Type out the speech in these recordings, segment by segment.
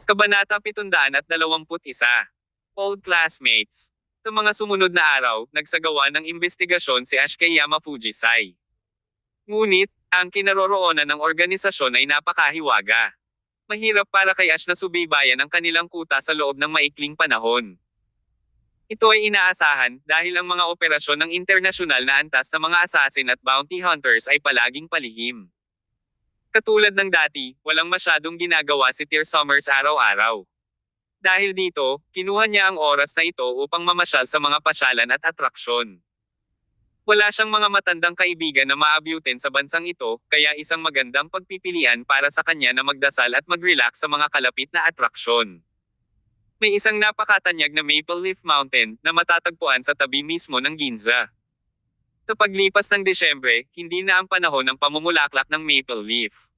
Kabanata 721. Old classmates. Sa mga sumunod na araw, nagsagawa ng investigasyon si Ashikeyama Fujisai. Ngunit, ang kinaroroonan ng organisasyon ay napakahiwaga. Mahirap para kay Ash na subaybayan ang kanilang kuta sa loob ng maikling panahon. Ito ay inaasahan dahil ang mga operasyon ng internasyonal na antas na mga assassin at bounty hunters ay palaging palihim. Katulad ng dati, walang masyadong ginagawa si Tyr Summers araw-araw. Dahil dito, kinuha niya ang oras na ito upang mamasyal sa mga pasyalan at atraksyon. Wala siyang mga matandang kaibigan na maabyutin sa bansang ito, kaya isang magandang pagpipilian para sa kanya na magdasal at mag-relax sa mga kalapit na atraksyon. May isang napakatanyag na Maple Leaf Mountain na matatagpuan sa tabi mismo ng Ginza. Sa paglipas ng Desyembre, hindi na ang panahon ng pamumulaklak ng maple leaf.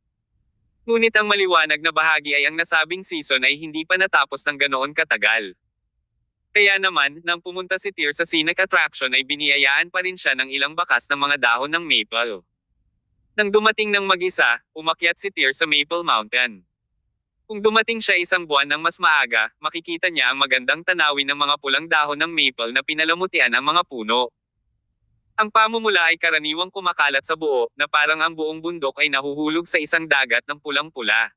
Ngunit ang maliwanag na bahagi ay ang nasabing season ay hindi pa natapos ng ganoon katagal. Kaya naman, nang pumunta si Tyr sa scenic attraction ay biniyayaan pa rin siya ng ilang bakas ng mga dahon ng maple. Nang dumating ng mag-isa, umakyat si Tyr sa Maple Mountain. Kung dumating siya isang buwan ng mas maaga, makikita niya ang magandang tanawin ng mga pulang dahon ng maple na pinalamutian ang mga puno. Ang pamumula ay karaniwang kumakalat sa buo, na parang ang buong bundok ay nahuhulog sa isang dagat ng pulang-pula.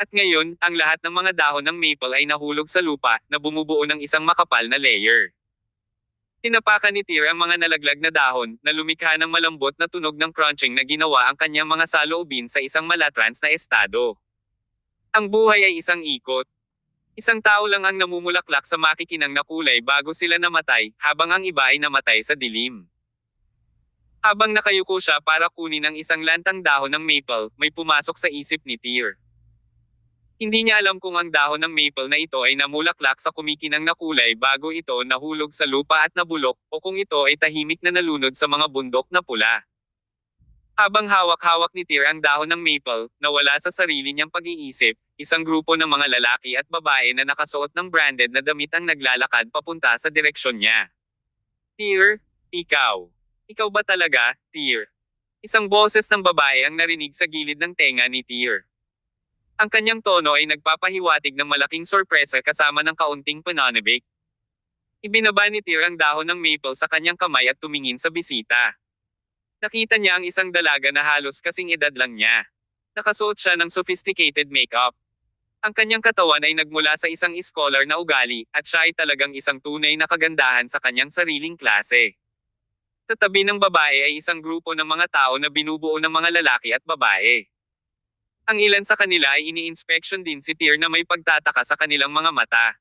At ngayon, ang lahat ng mga dahon ng maple ay nahulog sa lupa, na bumubuo ng isang makapal na layer. Tinapakan ni Tyr ang mga nalaglag na dahon, na lumikha ng malambot na tunog ng crunching na ginawa ang kanyang mga saloobin sa isang malatrans na estado. Ang buhay ay isang ikot. Isang tao lang ang namumulaklak sa makikinang na kulay bago sila namatay, habang ang iba ay namatay sa dilim. Habang nakayuko siya para kunin ang isang lantang dahon ng maple, may pumasok sa isip ni Tyr. Hindi niya alam kung ang dahon ng maple na ito ay namulaklak sa kumikinang na kulay bago ito nahulog sa lupa at nabulok, o kung ito ay tahimik na nalunod sa mga bundok na pula. Habang hawak-hawak ni Tyr ang dahon ng maple, nawala sa sarili niyang pag-iisip, isang grupo ng mga lalaki at babae na nakasuot ng branded na damit ang naglalakad papunta sa direksyon niya. Tyr, ikaw. Ikaw ba talaga, Tyr? Isang boses ng babae ang narinig sa gilid ng tenga ni Tyr. Ang kanyang tono ay nagpapahiwatig ng malaking sorpresa kasama ng kaunting pananabik. Ibinaba ni Tyr ang dahon ng maple sa kanyang kamay at tumingin sa bisita. Nakita niya ang isang dalaga na halos kasing edad lang niya. Nakasuot siya ng sophisticated makeup. Ang kanyang katawan ay nagmula sa isang scholar na ugali, at siya ay talagang isang tunay na kagandahan sa kanyang sariling klase. Sa tabi ng babae ay isang grupo ng mga tao na binubuo ng mga lalaki at babae. Ang ilan sa kanila ay ini-inspection din si Tyr na may pagtataka sa kanilang mga mata.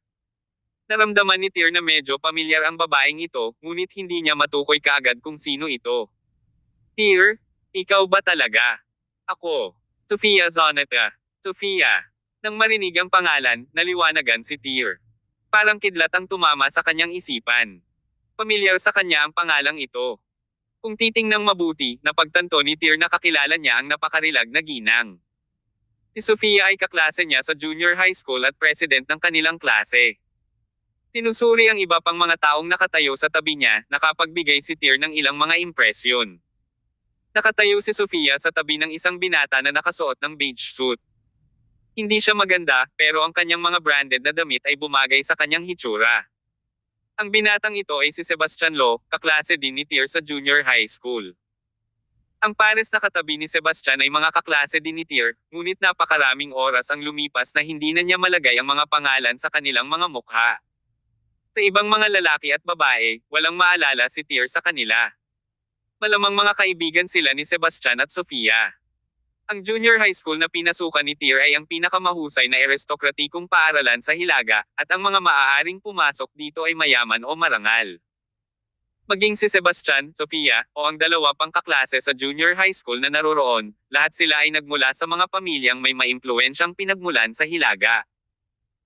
Naramdaman ni Tyr na medyo pamilyar ang babaeng ito, ngunit hindi niya matukoy kaagad kung sino ito. Tyr, ikaw ba talaga? Ako. Sofia Zoneta. Sofia. Nang marinig ang pangalan, naliwanagan si Tyr. Parang kidlat ang tumama sa kanyang isipan. Pamilyar sa kanya ang pangalang ito. Kung titingnang mabuti, napagtanto ni Tyr na kakilala niya ang napakarilag na ginang. Si Sofia ay kaklase niya sa junior high school at president ng kanilang klase. Tinusuri ang iba pang mga taong nakatayo sa tabi niya, nakapagbigay si Tyr ng ilang mga impresyon. Nakatayo si Sofia sa tabi ng isang binata na nakasuot ng beige suit. Hindi siya maganda, pero ang kanyang mga branded na damit ay bumagay sa kanyang hitsura. Ang binatang ito ay si Sebastian Lo, kaklase din ni Tyr sa junior high school. Ang pares na katabi ni Sebastian ay mga kaklase din ni Tyr, ngunit napakaraming oras ang lumipas na hindi na niya malagay ang mga pangalan sa kanilang mga mukha. Sa ibang mga lalaki at babae, walang maalala si Tyr sa kanila. Malamang mga kaibigan sila ni Sebastian at Sofia. Ang junior high school na pinasukan ni Tyr ay ang pinakamahusay na aristokratikong paaralan sa Hilaga, at ang mga maaaring pumasok dito ay mayaman o marangal. Maging si Sebastian, Sofia, o ang dalawa pang kaklase sa junior high school na naroroon, lahat sila ay nagmula sa mga pamilyang may maimpluwensyang pinagmulan sa Hilaga.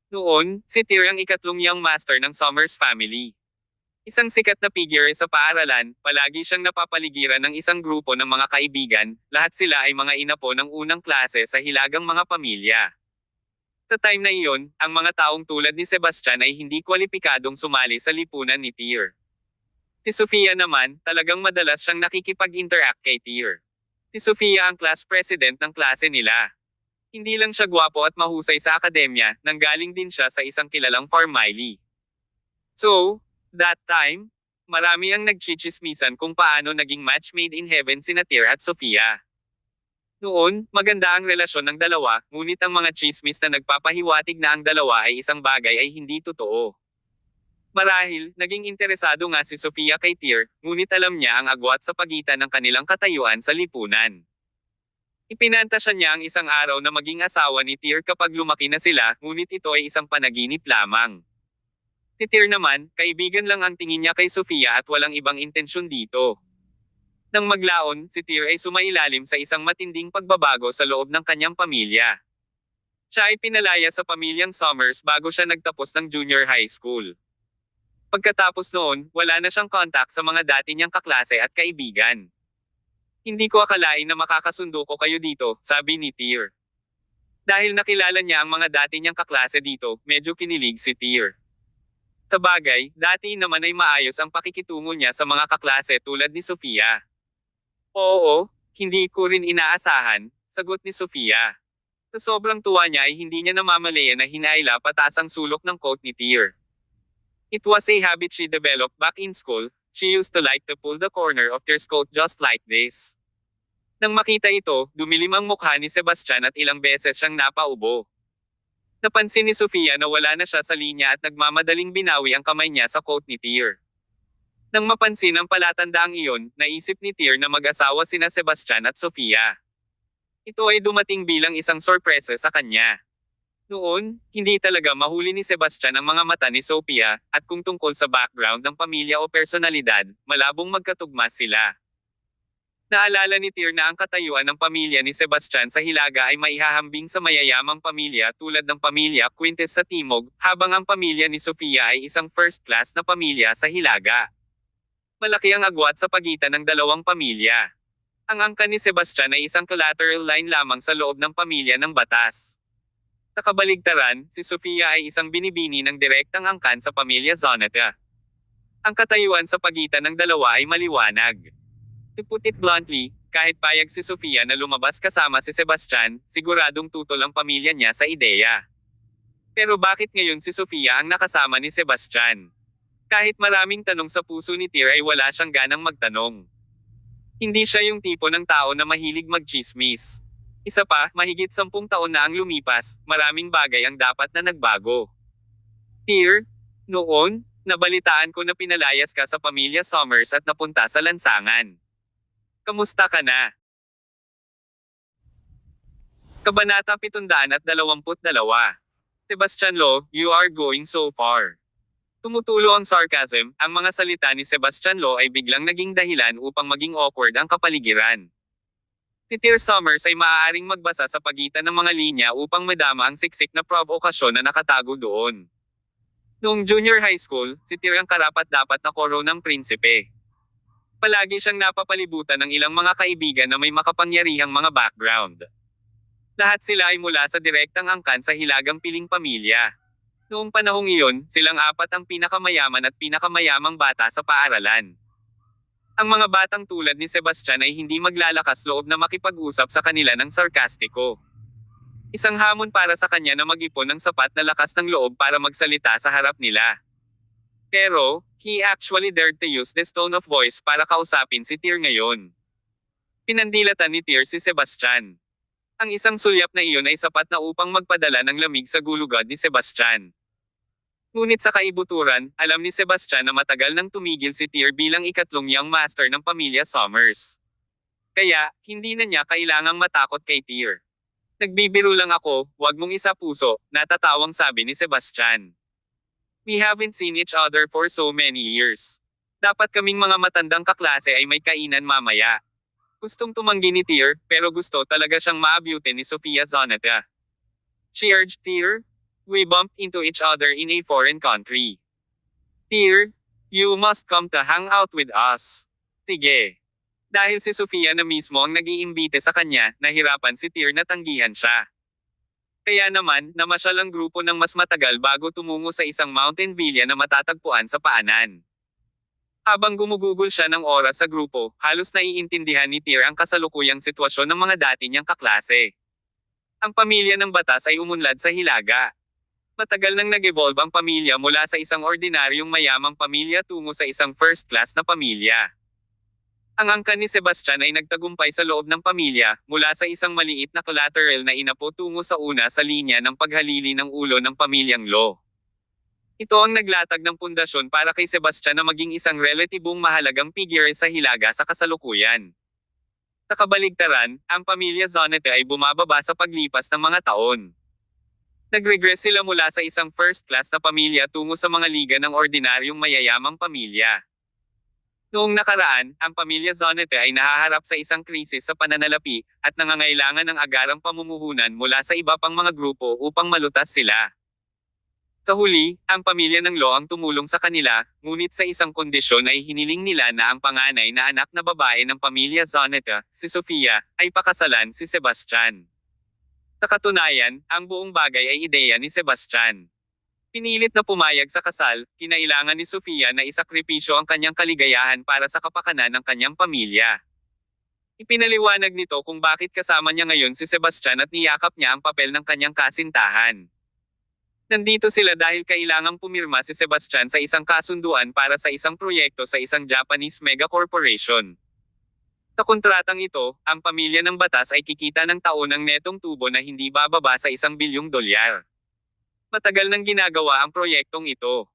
Noon, si Tyr ang ikatlong young master ng Summers family. Isang sikat na figure sa paaralan, palagi siyang napapaligiran ng isang grupo ng mga kaibigan, lahat sila ay mga inapo ng unang klase sa hilagang mga pamilya. Sa time na iyon, ang mga taong tulad ni Sebastian ay hindi kwalipikadong sumali sa lipunan ni Tyr. Si Sofia naman, talagang madalas siyang nakikipag-interact kay Tyr. Si Sofia ang class president ng klase nila. Hindi lang siya gwapo at mahusay sa akademya, nanggaling din siya sa isang kilalang family. So, that time, marami ang nagchichismisan kung paano naging match made in heaven sina Tyr at Sofia. Noon, maganda ang relasyon ng dalawa, ngunit ang mga chismis na nagpapahiwatig na ang dalawa ay isang bagay ay hindi totoo. Marahil, naging interesado nga si Sofia kay Tyr, ngunit alam niya ang agwat sa pagitan ng kanilang katayuan sa lipunan. Ipinantasya niya ang isang araw na maging asawa ni Tyr kapag lumaki na sila, ngunit ito ay isang panaginip lamang. Si Tyr naman, kaibigan lang ang tingin niya kay Sofia at walang ibang intensyon dito. Nang maglaon, si Tyr ay sumailalim sa isang matinding pagbabago sa loob ng kanyang pamilya. Siya ay pinalaya sa pamilyang Summers bago siya nagtapos ng junior high school. Pagkatapos noon, wala na siyang contact sa mga dati niyang kaklase at kaibigan. Hindi ko akalain na makakasundo ko kayo dito, sabi ni Tyr. Dahil nakilala niya ang mga dati niyang kaklase dito, medyo kinilig si Tyr. Sa bagay, dati naman ay maayos ang pakikitungo niya sa mga kaklase tulad ni Sofia. Oo, hindi ko rin inaasahan, sagot ni Sofia. Sa sobrang tuwa niya ay hindi niya namamalayan na hinaila pataas ang sulok ng coat ni Tyr. It was a habit she developed back in school, she used to like to pull the corner of Tyr's coat just like this. Nang makita ito, dumilim ang mukha ni Sebastian at ilang beses siyang napaubo. Napansin ni Sofia na wala na siya sa linya at nagmamadaling binawi ang kamay niya sa coat ni Tyr. Nang mapansin ang palatandaang iyon, naisip ni Tyr na mag-asawa sina Sebastian at Sofia. Ito ay dumating bilang isang sorpresa sa kanya. Noon, hindi talaga mahuli ni Sebastian ang mga mata ni Sofia, at kung tungkol sa background ng pamilya o personalidad, malabong magkatugma sila. Naalala ni Tyr na ang katayuan ng pamilya ni Sebastian sa Hilaga ay maihahambing sa mayayamang pamilya tulad ng pamilya Quintes sa Timog, habang ang pamilya ni Sofia ay isang first-class na pamilya sa Hilaga. Malaki ang agwat sa pagitan ng dalawang pamilya. Ang angkan ni Sebastian ay isang collateral line lamang sa loob ng pamilya ng batas. Sa kabaligtaran, si Sofia ay isang binibini ng direktang angkan sa pamilya Zonata. Ang katayuan sa pagitan ng dalawa ay maliwanag. To put it bluntly, kahit payag si Sofia na lumabas kasama si Sebastian, siguradong tutol ang pamilya niya sa ideya. Pero bakit ngayon si Sofia ang nakasama ni Sebastian? Kahit maraming tanong sa puso ni Tyr ay wala siyang ganang magtanong. Hindi siya yung tipo ng tao na mahilig magchismis. Isa pa, mahigit 10 taon na ang lumipas, maraming bagay ang dapat na nagbago. Tyr, noon, nabalitaan ko na pinalayas ka sa pamilya Summers at napunta sa lansangan. Kamusta ka na? Kabanata 722. Sebastian Lo, you are going so far. Tumutulo ang sarcasm, ang mga salita ni Sebastian Lo ay biglang naging dahilan upang maging awkward ang kapaligiran. Si Tyr Summers ay maaaring magbasa sa pagitan ng mga linya upang madama ang siksik na provokasyon na nakatago doon. Noong junior high school, si Tyr ang karapat-dapat na koronang prinsipe. Palagi siyang napapalibutan ng ilang mga kaibigan na may makapangyarihang mga background. Lahat sila ay mula sa direktang angkan sa hilagang piling pamilya. Noong panahong iyon, silang apat ang pinakamayaman at pinakamayamang bata sa paaralan. Ang mga batang tulad ni Sebastian ay hindi maglalakas loob na makipag-usap sa kanila ng sarkastiko. Isang hamon para sa kanya na mag-ipon ng sapat na lakas ng loob para magsalita sa harap nila. Pero, he actually dared to use this tone of voice para kausapin si Tyr ngayon. Pinandilatan ni Tyr si Sebastian. Ang isang sulyap na iyon ay sapat na upang magpadala ng lamig sa gulugod ni Sebastian. Ngunit sa kaibuturan, alam ni Sebastian na matagal nang tumigil si Tyr bilang ikatlong young master ng pamilya Summers. Kaya, hindi na niya kailangang matakot kay Tyr. Nagbibiro lang ako, wag mong isa puso, natatawang sabi ni Sebastian. We haven't seen each other for so many years. Dapat kaming mga matandang kaklase ay may kainan mamaya. Gustong tumanggi ni Tyr, pero gusto talaga siyang maabutin ni Sofia Zonata. She urged Tyr. We bumped into each other in a foreign country. Tyr, you must come to hang out with us. Sige. Dahil si Sofia na mismo ang nag-iimbite sa kanya, nahirapan si Tyr na tanggihan siya. Kaya naman, namasyal ang grupo ng mas matagal bago tumungo sa isang mountain villa na matatagpuan sa paanan. Habang gumugugol siya ng oras sa grupo, halos naiintindihan ni Tyr ang kasalukuyang sitwasyon ng mga dati niyang kaklase. Ang pamilya ng batas ay umunlad sa Hilaga. Matagal nang nag-evolve ang pamilya mula sa isang ordinaryong mayamang pamilya tungo sa isang first-class na pamilya. Ang angkan ni Sebastian ay nagtagumpay sa loob ng pamilya, mula sa isang maliit na collateral na inapo tungo sa una sa linya ng paghalili ng ulo ng pamilyang Lo. Ito ang naglatag ng pundasyon para kay Sebastian na maging isang relatibong mahalagang figure sa Hilaga sa kasalukuyan. Sa kabaligtaran, ang pamilya Zonete ay bumababa sa paglipas ng mga taon. Nag-regress sila mula sa isang first-class na pamilya tungo sa mga liga ng ordinaryong mayayamang pamilya. Noong nakaraan, ang pamilya Zonete ay nahaharap sa isang krisis sa pananalapi, at nangangailangan ng agarang pamumuhunan mula sa iba pang mga grupo upang malutas sila. Sa huli, ang pamilya ng Lo ang tumulong sa kanila, ngunit sa isang kondisyon ay hiniling nila na ang panganay na anak na babae ng pamilya Zonete, si Sofia, ay pakasalan si Sebastian. Sa katunayan, ang buong bagay ay ideya ni Sebastian. Pinilit na pumayag sa kasal, kinailangan ni Sofia na isakripisyo ang kanyang kaligayahan para sa kapakanan ng kanyang pamilya. Ipinaliwanag nito kung bakit kasama niya ngayon si Sebastian at niyakap niya ang papel ng kanyang kasintahan. Nandito sila dahil kailangang pumirma si Sebastian sa isang kasunduan para sa isang proyekto sa isang Japanese mega corporation. Sa kontratang ito, ang pamilya ng batas ay kikita ng taon ng netong tubo na hindi bababa sa $1 bilyon. Matagal nang ginagawa ang proyektong ito.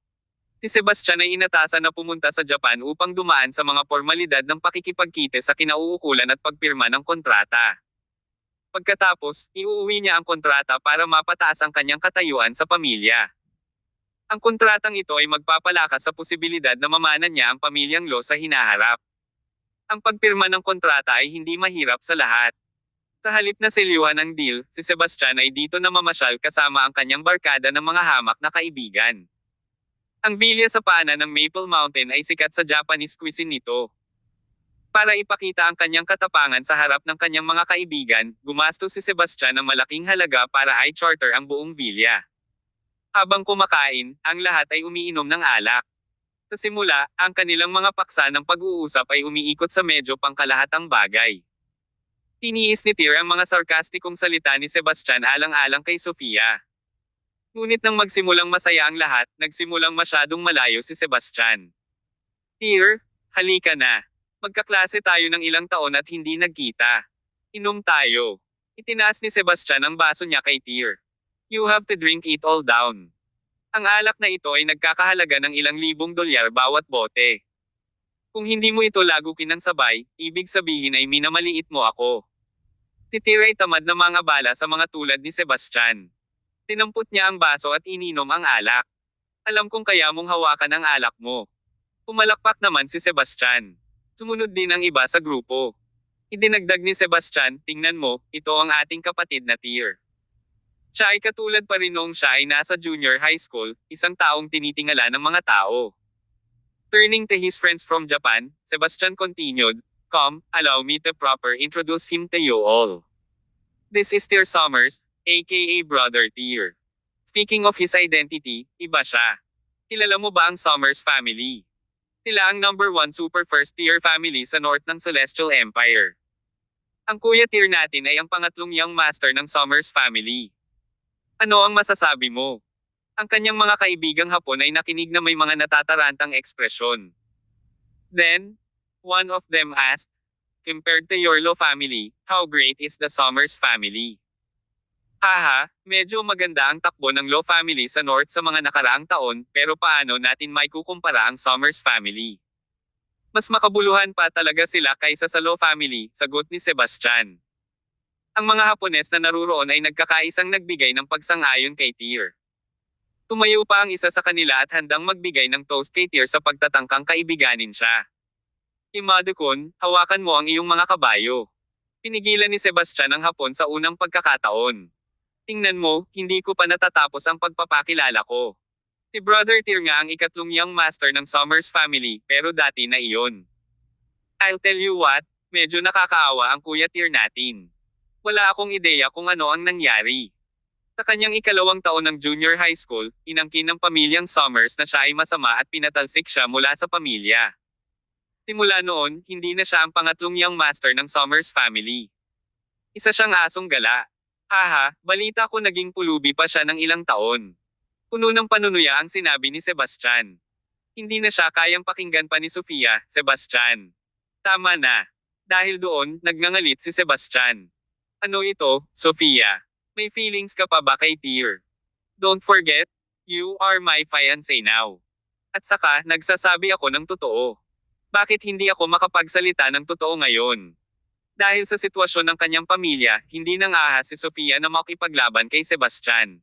Si Sebastian ay inatasan na pumunta sa Japan upang dumaan sa mga formalidad ng pakikipagkite sa kinauukulan at pagpirma ng kontrata. Pagkatapos, iuuwi niya ang kontrata para mapataas ang kanyang katayuan sa pamilya. Ang kontratang ito ay magpapalakas sa posibilidad na mamanan niya ang pamilyang Lo sa hinaharap. Ang pagpirma ng kontrata ay hindi mahirap sa lahat. Sa halip na selyuhan ang deal, si Sebastian ay dito na mamasyal kasama ang kanyang barkada ng mga hamak na kaibigan. Ang villa sa paanan ng Maple Mountain ay sikat sa Japanese cuisine nito. Para ipakita ang kanyang katapangan sa harap ng kanyang mga kaibigan, gumastos si Sebastian ng malaking halaga para i-charter ang buong villa. Habang kumakain, ang lahat ay umiinom ng alak. Sa simula, ang kanilang mga paksa ng pag-uusap ay umiikot sa medyo pangkalahatang bagay. Tiniis ni Tyr ang mga sarkastikong salita ni Sebastian alang-alang kay Sofia. Ngunit nang magsimulang masaya ang lahat, nagsimulang masyadong malayo si Sebastian. Tyr, halika na. Magkaklase tayo ng ilang taon at hindi nagkita. Inom tayo. Itinaas ni Sebastian ang baso niya kay Tyr. You have to drink it all down. Ang alak na ito ay nagkakahalaga ng $1,000 bawat bote. Kung hindi mo ito lagukin ng sabay, ibig sabihin ay minamaliit mo ako. Si Tyr ay tamad na mga bala sa mga tulad ni Sebastian. Tinampot niya ang baso at ininom ang alak. Alam kong kaya mong hawakan ang alak mo. Pumalakpak naman si Sebastian. Sumunod din ang iba sa grupo. Idinagdag ni Sebastian, tingnan mo, ito ang ating kapatid na Tyr. Siya ay katulad pa rin noong siya ay nasa junior high school, isang taong tinitingala ng mga tao. Turning to his friends from Japan, Sebastian continued, "Come, allow me to proper introduce him to you all. This is Tyr Summers, aka Brother Tyr." Speaking of his identity, iba siya. Kilala mo ba ang Summers family? Sila ang #1 super first tier family sa north ng Celestial Empire. Ang Kuya Tyr natin ay ang pangatlong young master ng Summers family. Ano ang masasabi mo? Ang kanyang mga kaibigang Hapon ay nakinig na may mga natatarantang ekspresyon. Then, one of them asked, "Compared to your Lo family, how great is the Summers family?" Haha, medyo maganda ang takbo ng Lo family sa North sa mga nakaraang taon, pero paano natin maikukumpara ang Summers family? Mas makabuluhan pa talaga sila kaysa sa Lo family, sagot ni Sebastian. Ang mga Hapones na naruroon ay nagkakaisang nagbigay ng pagsang-ayon kay Tyr. Tumayo pa ang isa sa kanila at handang magbigay ng toast kay Tyr sa pagtatangkang kaibiganin siya. Imadukon, hawakan mo ang iyong mga kabayo. Pinigilan ni Sebastian ang Hapon sa unang pagkakataon. Tingnan mo, hindi ko pa natatapos ang pagpapakilala ko. Si Brother Tyr nga ang ikatlong young master ng Summers family, pero dati na iyon. I'll tell you what, medyo nakakaawa ang Kuya Tyr natin. Wala akong ideya kung ano ang nangyari. Sa kanyang ikalawang taon ng junior high school, inangkin ng pamilyang Summers na siya ay masama at pinatalsik siya mula sa pamilya. Simula noon, hindi na siya ang pangatlong young master ng Summers family. Isa siyang asong gala. Haha, balita ko naging pulubi pa siya ng ilang taon. Puno ng panunuya ang sinabi ni Sebastian. Hindi na siya kayang pakinggan pa ni Sofia, Sebastian. Tama na. Dahil doon, nagngangalit si Sebastian. Ano ito, Sofia? May feelings ka pa ba kay Tyr? Don't forget, you are my fiancé now. At saka, nagsasabi ako ng totoo. Bakit hindi ako makapagsalita ng totoo ngayon? Dahil sa sitwasyon ng kanyang pamilya, hindi nang ahas si Sofia na makipaglaban kay Sebastian.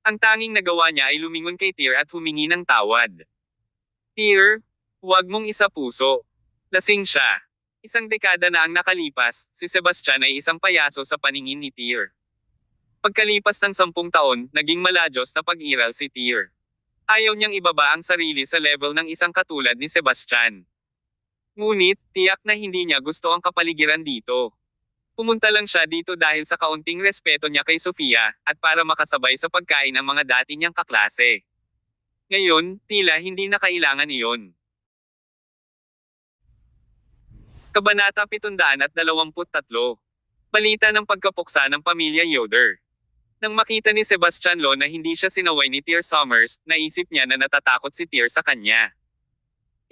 Ang tanging nagawa niya ay lumingon kay Tyr at humingi ng tawad. Tyr, huwag mong isapuso. Lasing siya. Isang dekada na ang nakalipas, si Sebastian ay isang payaso sa paningin ni Tyr. Pagkalipas ng 10 taon, naging maladyos na pag-iral si Tyr. Ayaw niyang ibaba ang sarili sa level ng isang katulad ni Sebastian. Ngunit, tiyak na hindi niya gusto ang kapaligiran dito. Pumunta lang siya dito dahil sa kaunting respeto niya kay Sofia, at para makasabay sa pagkain ang mga dati niyang kaklase. Ngayon, tila hindi na kailangan iyon. Kabanata 723. Balita ng pagkapuksa ng pamilya Yoder. Nang makita ni Sebastian Lo na hindi siya sinaway ni Tyr Summers, naisip niya na natatakot si Tyr sa kanya.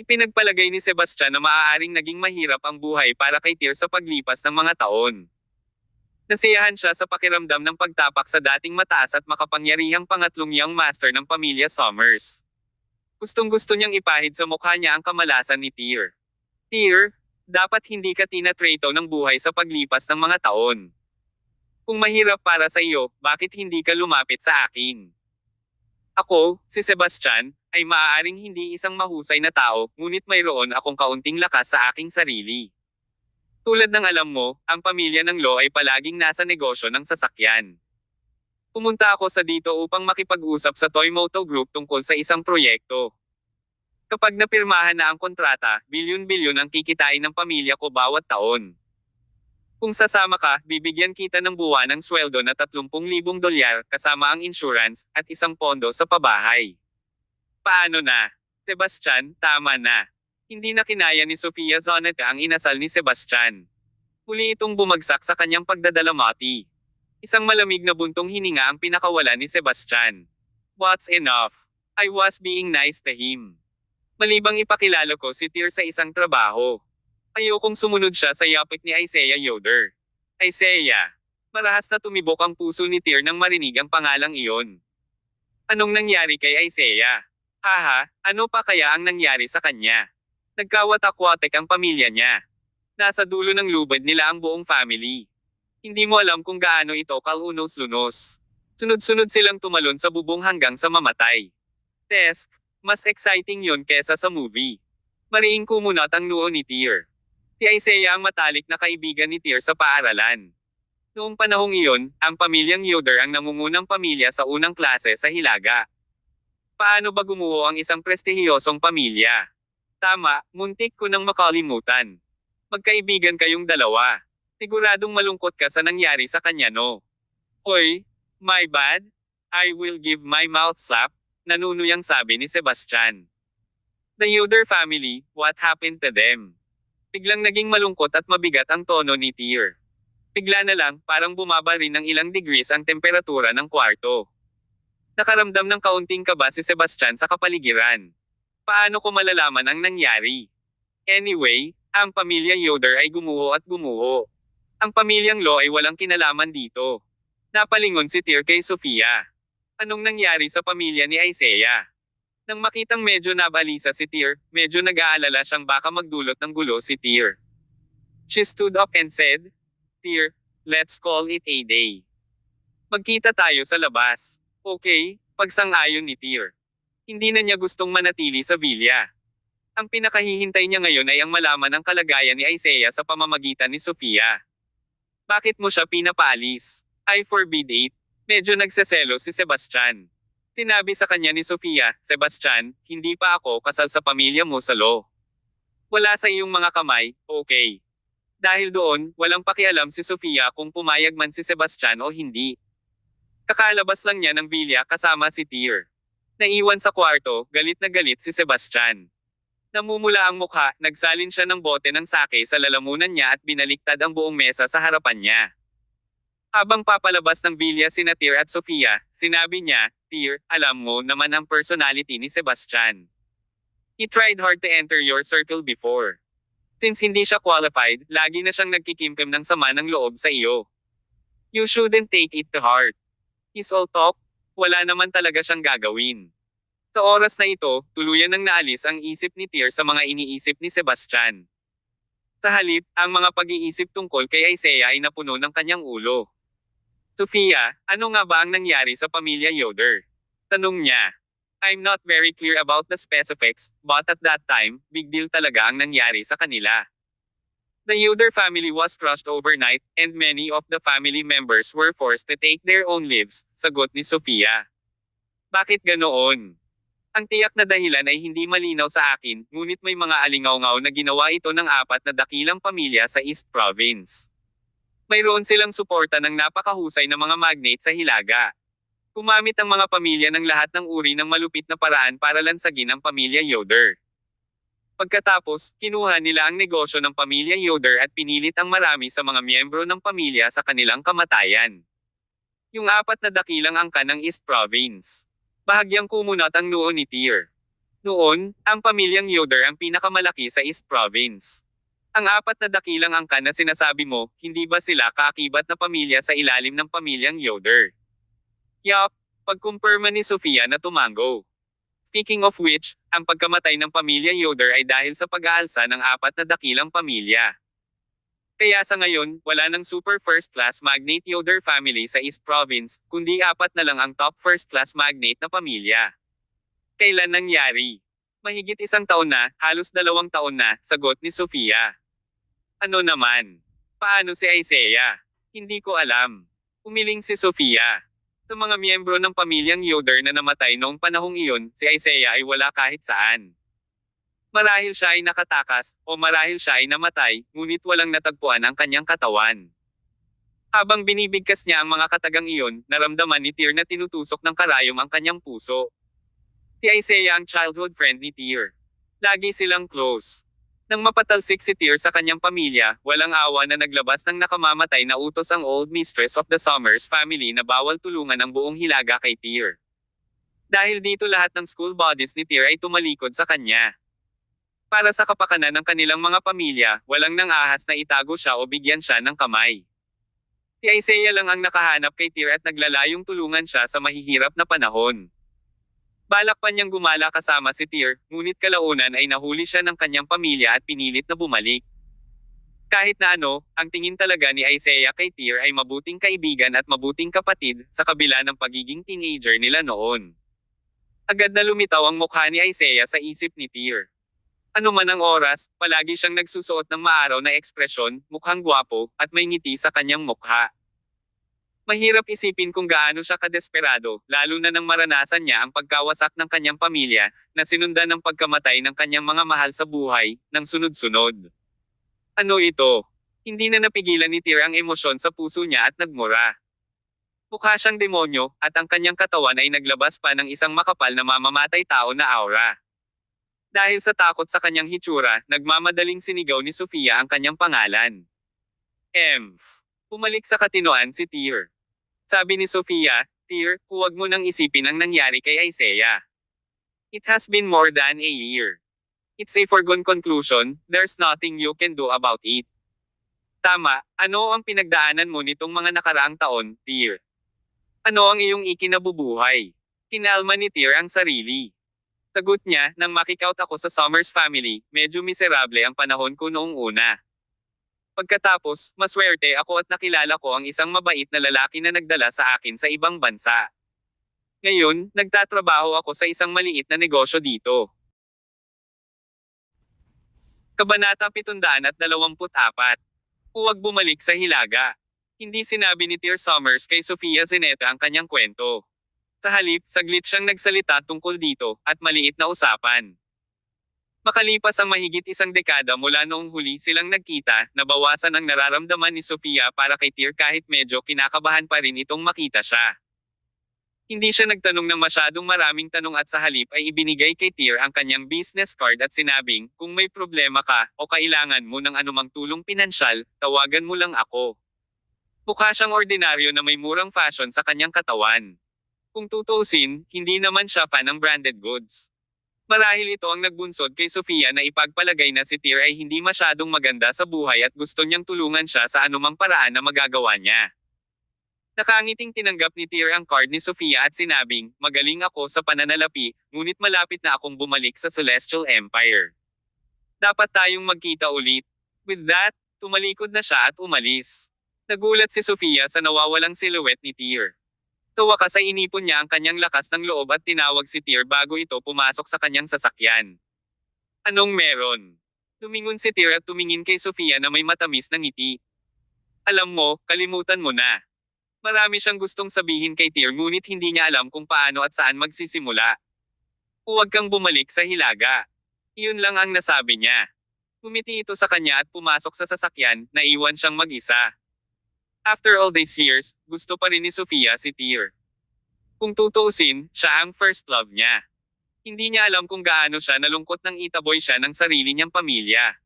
Ipinagpalagay ni Sebastian na maaaring naging mahirap ang buhay para kay Tyr sa paglipas ng mga taon. Nasiyahan siya sa pakiramdam ng pagtapak sa dating mataas at makapangyarihang pangatlong young master ng pamilya Summers. Gustong-gusto niyang ipahid sa mukha niya ang kamalasan ni Tyr. Tyr, dapat hindi ka tinatrato ng buhay sa paglipas ng mga taon. Kung mahirap para sa iyo, bakit hindi ka lumapit sa akin? Ako, si Sebastian, ay maaaring hindi isang mahusay na tao, ngunit mayroon akong kaunting lakas sa aking sarili. Tulad ng alam mo, ang pamilya ng Lo ay palaging nasa negosyo ng sasakyan. Pumunta ako sa dito upang makipag-usap sa Toymoto Group tungkol sa isang proyekto. Kapag napirmahan na ang kontrata, bilyon-bilyon ang kikitain ng pamilya ko bawat taon. Kung sasama ka, bibigyan kita ng buwanang sweldo na $30,000 kasama ang insurance at isang pondo sa pabahay. Paano na? Sebastian, tama na. Hindi na kinaya ni Sofia Zoneta ang inasal ni Sebastian. Muli itong bumagsak sa kanyang pagdadalamati. Isang malamig na buntong hininga ang pinakawala ni Sebastian. What's enough? I was being nice to him. Malibang ipakilala ko si Tyr sa isang trabaho. Ayokong sumunod siya sa yapit ni Isaiah Yoder. Isaiah. Marahas na tumibok ang puso ni Tyr nang marinig ang pangalang iyon. Anong nangyari kay Isaiah? Haha, ano pa kaya ang nangyari sa kanya? Nagkawatak-watek ang pamilya niya. Nasa dulo ng lubad nila ang buong family. Hindi mo alam kung gaano ito kalunos-lunos. Sunod-sunod silang tumalon sa bubong hanggang sa mamatay. Tess, mas exciting yon kesa sa movie. Mariing kumunat ang noo ni Tyr. Si Isaiah ang matalik na kaibigan ni Tyr sa paaralan. Noong panahong iyon, ang pamilyang Yoder ang nangungunang pamilya sa unang klase sa Hilaga. Paano ba gumuho ang isang prestihiyosong pamilya? Tama, muntik ko nang makalimutan. Magkaibigan kayong dalawa. Siguradong malungkot ka sa nangyari sa kanya, no? Oy, my bad? I will give my mouth slap, nanunuyang sabi ni Sebastian. The Yoder family, what happened to them? Biglang naging malungkot at mabigat ang tono ni Tyr. Bigla na lang, parang bumaba rin ng ilang degrees ang temperatura ng kwarto. Nakaramdam ng kaunting kaba si Sebastian sa kapaligiran. Paano ko malalaman ang nangyari? Anyway, ang pamilya Yoder ay gumuho at gumuho. Ang pamilyang Lo ay walang kinalaman dito. Napalingon si Tyr kay Sofia. Anong nangyari sa pamilya ni Isaiah? Nang makitang medyo nabalisa si Tyr, medyo nag-aalala siyang baka magdulot ng gulo si Tyr. She stood up and said, Tyr, let's call it a day. Magkita tayo sa labas. Okay, pagsang-ayon ni Tyr. Hindi na niya gustong manatili sa villa. Ang pinakahihintay niya ngayon ay ang malaman ang kalagayan ni Isaiah sa pamamagitan ni Sofia. Bakit mo siya pinapaalis? I forbid it. Medyo nagseselo si Sebastian. Sinabi sa kanya ni Sofia, Sebastian, hindi pa ako kasal sa pamilya mo sa Lo. Wala sa iyong mga kamay, okay. Dahil doon, walang pakialam si Sofia kung pumayag man si Sebastian o hindi. Kakalabas lang niya ng villa kasama si Tyr. Naiwan sa kwarto, galit na galit si Sebastian. Namumula ang mukha, nagsalin siya ng bote ng sake sa lalamunan niya at binaliktad ang buong mesa sa harapan niya. Habang papalabas ng Villa sina Tyr at Sofia, sinabi niya, Tyr, alam mo naman ang personality ni Sebastian. He tried hard to enter your circle before. Since hindi siya qualified, lagi na siyang nagkikimkim ng sama ng loob sa iyo. You shouldn't take it to heart. He's all talk, wala naman talaga siyang gagawin. Sa oras na ito, tuluyan nang naalis ang isip ni Tyr sa mga iniisip ni Sebastian. Sa halip, ang mga pag-iisip tungkol kay Isaiah ay napuno ng kanyang ulo. Sofia, ano nga ba ang nangyari sa pamilya Yoder? Tanong niya. I'm not very clear about the specifics, but at that time, big deal talaga ang nangyari sa kanila. The Yoder family was crushed overnight, and many of the family members were forced to take their own lives, sagot ni Sofia. Bakit ganoon? Ang tiyak na dahilan ay hindi malinaw sa akin, ngunit may mga alingaw-ngaw na ginawa ito ng 4 na dakilang pamilya sa East Province. Mayroon silang suporta ng napakahusay na mga magnate sa Hilaga. Gumamit ang mga pamilya ng lahat ng uri ng malupit na paraan para lansagin ang pamilya Yoder. Pagkatapos, kinuha nila ang negosyo ng pamilya Yoder at pinilit ang marami sa mga miyembro ng pamilya sa kanilang kamatayan. Yung 4 na dakilang angkan ng East Province. Bahagyang kumunat ang noo ni Tyr. Noon, ang pamilyang Yoder ang pinakamalaki sa East Province. Ang 4 na dakilang angkan na sinasabi mo, hindi ba sila kaakibat na pamilya sa ilalim ng pamilyang Yoder? Yup, pagkumpirma ni Sofia na tumango. Speaking of which, ang pagkamatay ng pamilya Yoder ay dahil sa pag-aalsa ng 4 na dakilang pamilya. Kaya sa ngayon, wala ng super first-class magnate Yoder family sa East Province, kundi 4 na lang ang top first-class magnate na pamilya. Kailan nangyari? Mahigit 1 taon na, halos 2 taon na, sagot ni Sofia. Ano naman? Paano si Isaiah? Hindi ko alam. Umiling si Sofia. Sa mga miyembro ng pamilyang Yoder na namatay noong panahong iyon, si Isaiah ay wala kahit saan. Marahil siya ay nakatakas, o marahil siya ay namatay, ngunit walang natagpuan ang kanyang katawan. Habang binibigkas niya ang mga katagang iyon, naramdaman ni Tyr na tinutusok ng karayom ang kanyang puso. Si Isaiah ang childhood friend ni Tyr. Lagi silang close. Nang mapatalsik si Tyr sa kanyang pamilya, walang awa na naglabas ng nakamamatay na utos ang old mistress of the Summers family na bawal tulungan ang buong Hilaga kay Tyr. Dahil dito lahat ng school bodies ni Tyr ay tumalikod sa kanya. Para sa kapakanan ng kanilang mga pamilya, walang nang ahas na itago siya o bigyan siya ng kamay. Si Isaiah lang ang nakahanap kay Tyr at naglalayong tulungan siya sa mahihirap na panahon. Balak pa niyang gumala kasama si Tyr, ngunit kalaunan ay nahuli siya ng kanyang pamilya at pinilit na bumalik. Kahit na ano, ang tingin talaga ni Isaiah kay Tyr ay mabuting kaibigan at mabuting kapatid, sa kabila ng pagiging teenager nila noon. Agad na lumitaw ang mukha ni Isaiah sa isip ni Tyr. Ano man ang oras, palagi siyang nagsusuot ng maaraw na ekspresyon, mukhang gwapo, at may ngiti sa kanyang mukha. Mahirap isipin kung gaano siya kadesperado, lalo na nang maranasan niya ang pagkawasak ng kanyang pamilya, na sinundan ng pagkamatay ng kanyang mga mahal sa buhay, ng sunod-sunod. Ano ito? Hindi na napigilan ni Tyr ang emosyon sa puso niya at nagmura. Mukha siyang demonyo, at ang kanyang katawan ay naglabas pa ng isang makapal na mamamatay tao na aura. Dahil sa takot sa kanyang hitsura, nagmamadaling sinigaw ni Sofia ang kanyang pangalan. Pumalik sa katinoan si Tyr. Sabi ni Sofia, Tyr, huwag mo nang isipin ang nangyari kay Isaiah. It has been more than a year. It's a foregone conclusion, there's nothing you can do about it. Tama, ano ang pinagdaanan mo nitong mga nakaraang taon, Tyr? Ano ang iyong ikinabubuhay? Kinalma ni Tyr ang sarili. Sagot niya, nang makikout ako sa Summers family, medyo miserable ang panahon ko noong una. Pagkatapos, maswerte ako at nakilala ko ang isang mabait na lalaki na nagdala sa akin sa ibang bansa. Ngayon, nagtatrabaho ako sa isang maliit na negosyo dito. Kabanata 724. Huwag bumalik sa Hilaga. Hindi sinabi ni Tyr Summers kay Sofia Zeneta ang kanyang kwento. Sa halip, saglit siyang nagsalita tungkol dito, at maliit na usapan. Makalipas ang mahigit 1 dekada mula noong huli silang nagkita, nabawasan ang nararamdaman ni Sofia para kay Tyr kahit medyo kinakabahan pa rin itong makita siya. Hindi siya nagtanong ng masyadong maraming tanong at sa halip ay ibinigay kay Tyr ang kanyang business card at sinabing, kung may problema ka, o kailangan mo ng anumang tulong pinansyal, tawagan mo lang ako. Mukha siyang ordinaryo na may murang fashion sa kanyang katawan. Kung tutuusin, hindi naman siya fan ng branded goods. Marahil ito ang nagbunsod kay Sofia na ipagpalagay na si Tyr ay hindi masyadong maganda sa buhay at gusto niyang tulungan siya sa anumang paraan na magagawa niya. Nakangiting tinanggap ni Tyr ang card ni Sofia at sinabing, "Magaling ako sa pananalapi, ngunit malapit na akong bumalik sa Celestial Empire. Dapat tayong magkita ulit." With that, tumalikod na siya at umalis. Nagulat si Sofia sa nawawalang silhouette ni Tyr. Sa wakas ay inipon niya ang kanyang lakas ng loob at tinawag si Tyr bago ito pumasok sa kanyang sasakyan. "Anong meron?" Lumingon si Tyr at tumingin kay Sofia na may matamis na ngiti. "Alam mo, kalimutan mo na." Marami siyang gustong sabihin kay Tyr ngunit hindi niya alam kung paano at saan magsisimula. "Huwag kang bumalik sa Hilaga." Iyon lang ang nasabi niya. Ngumiti ito sa kanya at pumasok sa sasakyan, naiwan siyang mag-isa. After all these years, gusto pa rin ni Sofia si Tyr. Kung tutuusin, siya ang first love niya. Hindi niya alam kung gaano siya nalungkot nang itaboy siya ng sarili niyang pamilya.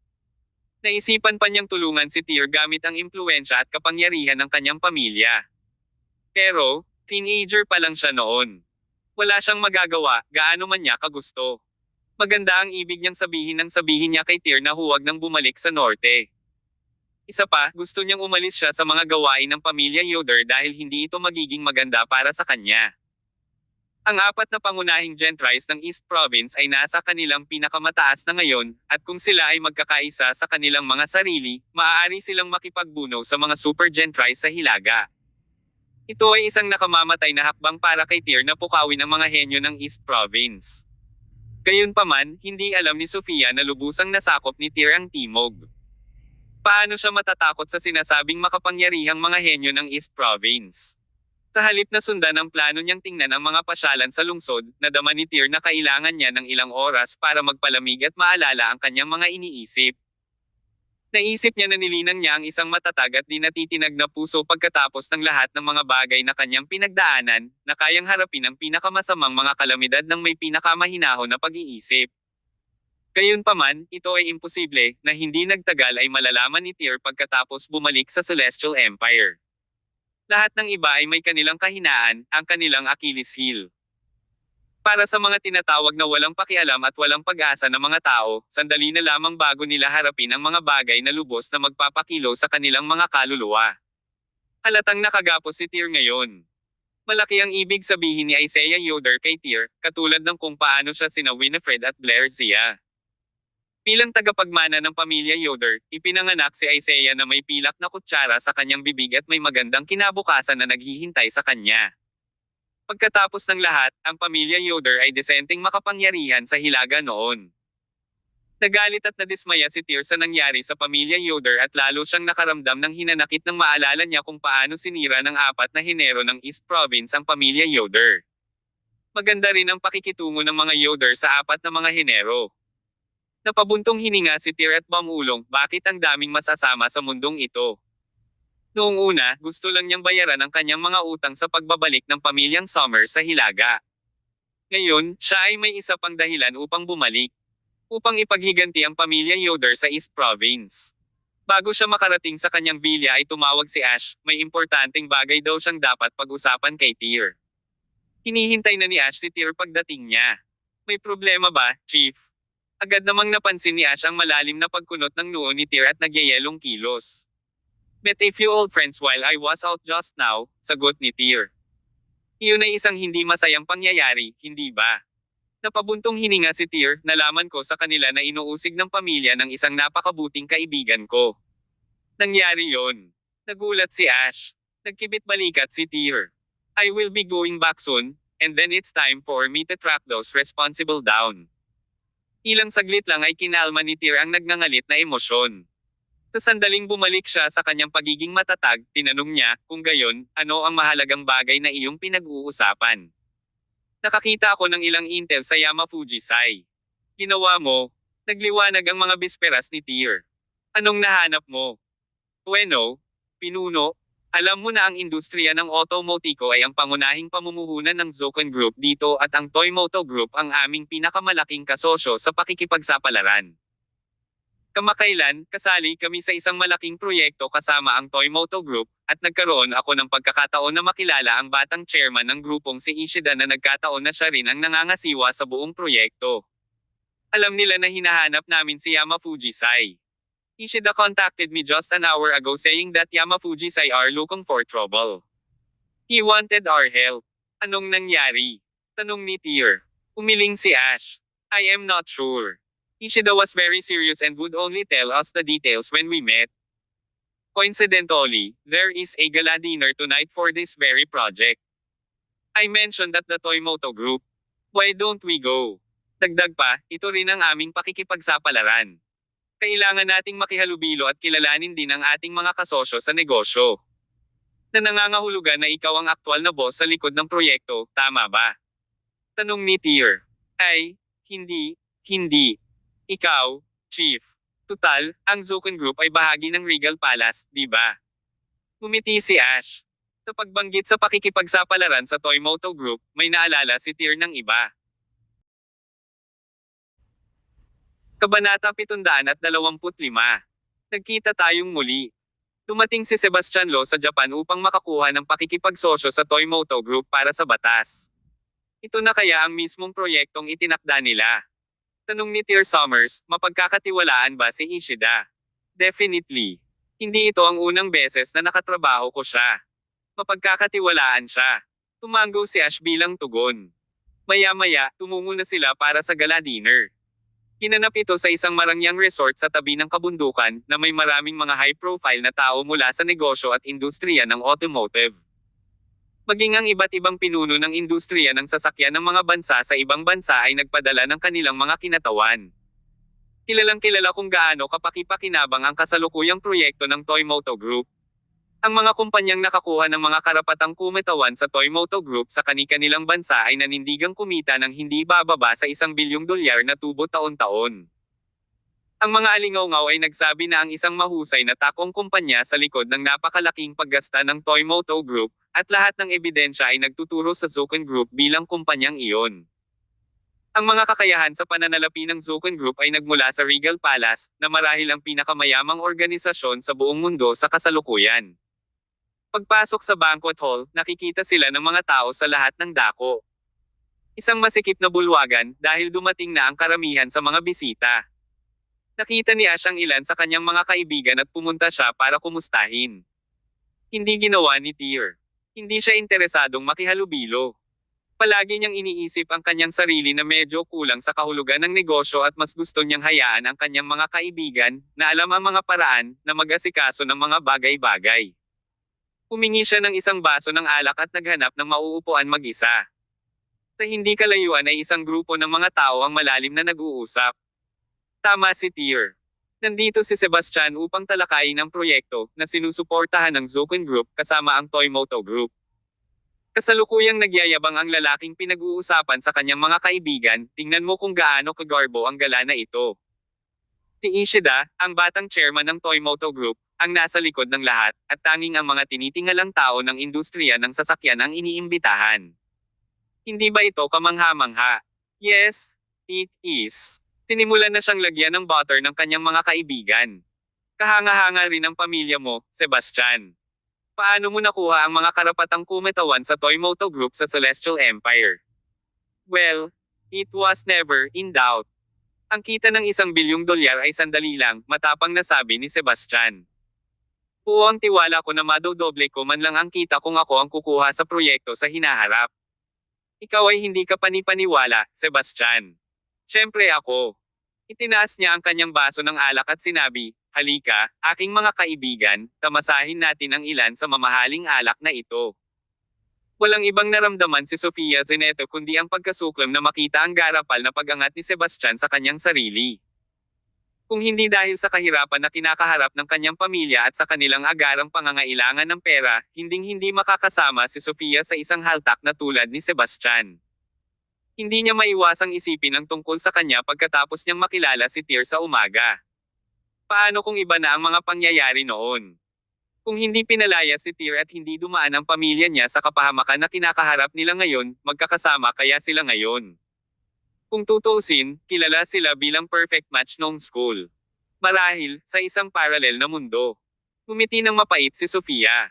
Naisipan pa niyang tulungan si Tyr gamit ang impluwensya at kapangyarihan ng kanyang pamilya. Pero, teenager pa lang siya noon. Wala siyang magagawa, gaano man niya kagusto. Maganda ang ibig niyang sabihin nang sabihin niya kay Tyr na huwag nang bumalik sa norte. Isa pa, gusto niyang umalis siya sa mga gawain ng pamilya Yoder dahil hindi ito magiging maganda para sa kanya. Ang apat na pangunahing gentries ng East Province ay nasa kanilang pinakamataas na ngayon, at kung sila ay magkakaisa sa kanilang mga sarili, maaari silang makipagbuno sa mga super gentries sa Hilaga. Ito ay isang nakamamatay na hakbang para kay Tyr na pukawin ang mga henyo ng East Province. Gayunpaman, hindi alam ni Sofia na lubusang nasakop ni Tyr ang Timog. Paano siya matatakot sa sinasabing makapangyarihang mga henyo ng East Province? Sa halip na sundan ang plano niyang tingnan ang mga pasyalan sa lungsod, nadama ni Tyr na kailangan niya ng ilang oras para magpalamig at maalala ang kanyang mga iniisip. Naisip niya na nilinang niya ang isang matatag at di natitinag na puso pagkatapos ng lahat ng mga bagay na kanyang pinagdaanan, na kayang harapin ang pinakamasamang mga kalamidad ng may pinakamahinahon na pag-iisip. Gayunpaman, ito ay imposible, na hindi nagtagal ay malalaman ni Tyr pagkatapos bumalik sa Celestial Empire. Lahat ng iba ay may kanilang kahinaan, ang kanilang Achilles heel. Para sa mga tinatawag na walang pakialam at walang pag-asa na mga tao, sandali na lamang bago nila harapin ang mga bagay na lubos na magpapakilo sa kanilang mga kaluluwa. Halatang nakagapos si Tyr ngayon. Malaki ang ibig sabihin ni Isaiah Yoder kay Tyr, katulad ng kung paano siya sina Winifred at Blair Zia. Bilang tagapagmana ng pamilya Yoder, ipinanganak si Isaiah na may pilak na kutsara sa kanyang bibig at may magandang kinabukasan na naghihintay sa kanya. Pagkatapos ng lahat, ang pamilya Yoder ay desenteng makapangyarihan sa Hilaga noon. Nagalit at nadismaya si Tyr sa nangyari sa pamilya Yoder at lalo siyang nakaramdam ng hinanakit nang maalala niya kung paano sinira ng 4 na henero ng East Province ang pamilya Yoder. Maganda rin ang pakikitungo ng mga Yoder sa 4 na mga henero. Napabuntong hininga si Tyr at bumulong, bakit ang daming masasama sa mundong ito? Noong una, gusto lang niyang bayaran ang kanyang mga utang sa pagbabalik ng pamilyang Summer sa Hilaga. Ngayon, siya ay may isa pang dahilan upang bumalik. Upang ipaghiganti ang pamilya Yoder sa East Province. Bago siya makarating sa kanyang bilya ay tumawag si Ash, may importanteng bagay daw siyang dapat pag-usapan kay Tyr. Hinihintay na ni Ash si Tyr pagdating niya. May problema ba, Chief? Agad namang napansin ni Ash ang malalim na pagkunot ng noo ni Tyr at nagyayelong kilos. Met a few old friends while I was out just now, sagot ni Tyr. Iyon ay isang hindi masayang pangyayari, hindi ba? Napabuntong hininga si Tyr, nalaman ko sa kanila na inuusig ng pamilya ng isang napakabuting kaibigan ko. Nangyari yon. Nagulat si Ash. Nagkibit balikat si Tyr. I will be going back soon, and then it's time for me to track those responsible down. Ilang saglit lang ay kinalma ni Tyr ang nagngangalit na emosyon. Sa sandaling bumalik siya sa kanyang pagiging matatag, tinanong niya, kung gayon, ano ang mahalagang bagay na iyong pinag-uusapan? Nakakita ako ng ilang intel sa Yamafujisai. Ginawa mo? Nagliwanag ang mga bisperas ni Tyr. Anong nahanap mo? Bueno, pinuno. Alam mo na ang industriya ng Automotiko ay ang pangunahing pamumuhunan ng Zoken Group dito at ang Toymoto Group ang aming pinakamalaking kasosyo sa pakikipagsapalaran. Kamakailan, kasali kami sa isang malaking proyekto kasama ang Toymoto Group, at nagkaroon ako ng pagkakataon na makilala ang batang chairman ng grupong si Ishida na nagkataon na siya rin ang nangangasiwa sa buong proyekto. Alam nila na hinahanap namin si Yamafuji-sai. Ishida contacted me just an hour ago saying that Yamafuji-sai are looking for trouble. He wanted our help. Anong nangyari? Tanong ni Tear. Umiling si Ash. I am not sure. Ishida was very serious and would only tell us the details when we met. Coincidentally, there is a gala dinner tonight for this very project. I mentioned at the Toymoto Group. Why don't we go? Dagdag pa, ito rin ang aming pakikipagsapalaran. Kailangan nating makihalubilo at kilalanin din ang ating mga kasosyo sa negosyo. Na nangangahulugan na ikaw ang aktwal na boss sa likod ng proyekto, tama ba? Tanong ni Tear. Ay, hindi. Ikaw, Chief. Tutal, ang Zuken Group ay bahagi ng Regal Palace, di ba? Ngumiti si Ash. Sa pagbanggit sa pakikipagsapalaran sa Toymoto Group, may naalala si Tear ng iba. Kabanata 725. Nagkita tayong muli. Dumating si Sebastian Lo sa Japan upang makakuha ng pakikipagsosyo sa Toymoto Group para sa batas. Ito na kaya ang mismong proyektong itinakda nila? Tanong ni Tear Summers, mapagkakatiwalaan ba si Ishida? Definitely. Hindi ito ang unang beses na nakatrabaho ko siya. Mapagkakatiwalaan siya. Tumango si Ash bilang tugon. Maya-maya, tumungo na sila para sa gala dinner. Ginanap ito sa isang marangyang resort sa tabi ng kabundukan na may maraming mga high-profile na tao mula sa negosyo at industriya ng automotive. Maging ang iba't ibang pinuno ng industriya ng sasakyan ng mga bansa sa ibang bansa ay nagpadala ng kanilang mga kinatawan. Kilalang kilala kung gaano kapakipakinabang ang kasalukuyang proyekto ng Toymoto Group. Ang mga kumpanyang nakakuha ng mga karapatang kumitawan sa Toymoto Group sa kani-kanilang bansa ay nanindigang kumita ng hindi bababa sa $1 bilyong na tubo taon-taon. Ang mga alingaw-ngaw ay nagsabi na ang isang mahusay na takong kumpanya sa likod ng napakalaking paggasta ng Toymoto Group, at lahat ng ebidensya ay nagtuturo sa Zuken Group bilang kumpanyang iyon. Ang mga kakayahan sa pananalapi ng Zuken Group ay nagmula sa Regal Palace, na marahil ang pinakamayamang organisasyon sa buong mundo sa kasalukuyan. Pagpasok sa banquet hall, nakikita sila ng mga tao sa lahat ng dako. Isang masikip na bulwagan dahil dumating na ang karamihan sa mga bisita. Nakita ni Ash ang ilan sa kanyang mga kaibigan at pumunta siya para kumustahin. Hindi ginawa ni Tear. Hindi siya interesadong makihalubilo. Palagi niyang iniisip ang kanyang sarili na medyo kulang sa kahulugan ng negosyo at mas gusto niyang hayaan ang kanyang mga kaibigan na alam ang mga paraan na mag-asikaso ng mga bagay-bagay. Humingi siya ng isang baso ng alak at naghanap ng mauupuan mag-isa. Sa hindi kalayuan ay isang grupo ng mga tao ang malalim na nag-uusap. Tama si Tear. Nandito si Sebastian upang talakayin ang proyekto na sinusuportahan ng Zuken Group kasama ang Toymoto Group. Kasalukuyang nagyayabang ang lalaking pinag-uusapan sa kanyang mga kaibigan, tingnan mo kung gaano kagarbo ang gala na ito. Si Ishida, ang batang chairman ng Toymoto Group, ang nasa likod ng lahat, at tanging ang mga tinitingalang tao ng industriya ng sasakyan ang iniimbitahan. Hindi ba ito kamangha-mangha? Yes, it is. Sinimulan na siyang lagyan ng butter ng kanyang mga kaibigan. Kahanga-hanga rin ang pamilya mo, Sebastian. Paano mo nakuha ang mga karapatang kumitawan sa Toymoto Group sa Celestial Empire? Well, it was never in doubt. Ang kita ng $1 bilyong ay sandali lang, matapang na sabi ni Sebastian. Buong tiwala ko na madodoble ko man lang ang kita kung ako ang kukuha sa proyekto sa hinaharap. Ikaw ay hindi ka panipaniwala, Sebastian. Siyempre ako. Itinaas niya ang kanyang baso ng alak at sinabi, halika, aking mga kaibigan, tamasahin natin ang ilan sa mamahaling alak na ito. Walang ibang naramdaman si Sofia Zeneto kundi ang pagkasuklam na makita ang garapal na pag-angat ni Sebastian sa kanyang sarili. Kung hindi dahil sa kahirapan na kinakaharap ng kanyang pamilya at sa kanilang agarang pangangailangan ng pera, hinding-hindi makakasama si Sofia sa isang haltak na tulad ni Sebastian. Hindi niya maiwasang isipin ang tungkol sa kanya pagkatapos niyang makilala si Tear sa umaga. Paano kung iba na ang mga pangyayari noon? Kung hindi pinalaya si Tear at hindi dumaan ang pamilya niya sa kapahamakan na kinakaharap nila ngayon, magkakasama kaya sila ngayon? Kung tutuusin, kilala sila bilang perfect match noong school. Marahil, sa isang paralel na mundo. Ngumiti ng mapait si Sofia.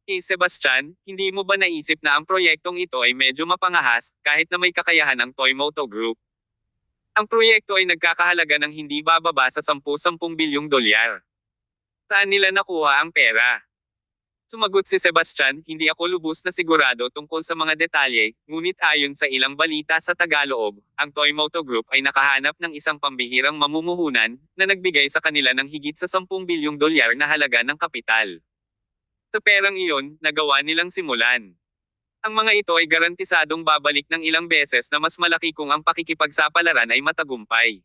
Sebastian, hindi mo ba naisip na ang proyektong ito ay medyo mapangahas, kahit na may kakayahan ang Toymoto Group? Ang proyekto ay nagkakahalaga ng hindi bababa sa 10-10 bilyong dolyar. Saan nila nakuha ang pera? Sumagot si Sebastian, hindi ako lubos na sigurado tungkol sa mga detalye, ngunit ayon sa ilang balita sa Tagaloob, ang Toymoto Group ay nakahanap ng isang pambihirang mamumuhunan, na nagbigay sa kanila ng higit sa 10 bilyong dolyar na halaga ng kapital. Sa perang iyon, nagawa nilang simulan. Ang mga ito ay garantisadong babalik ng ilang beses na mas malaki kung ang pakikipagsapalaran ay matagumpay.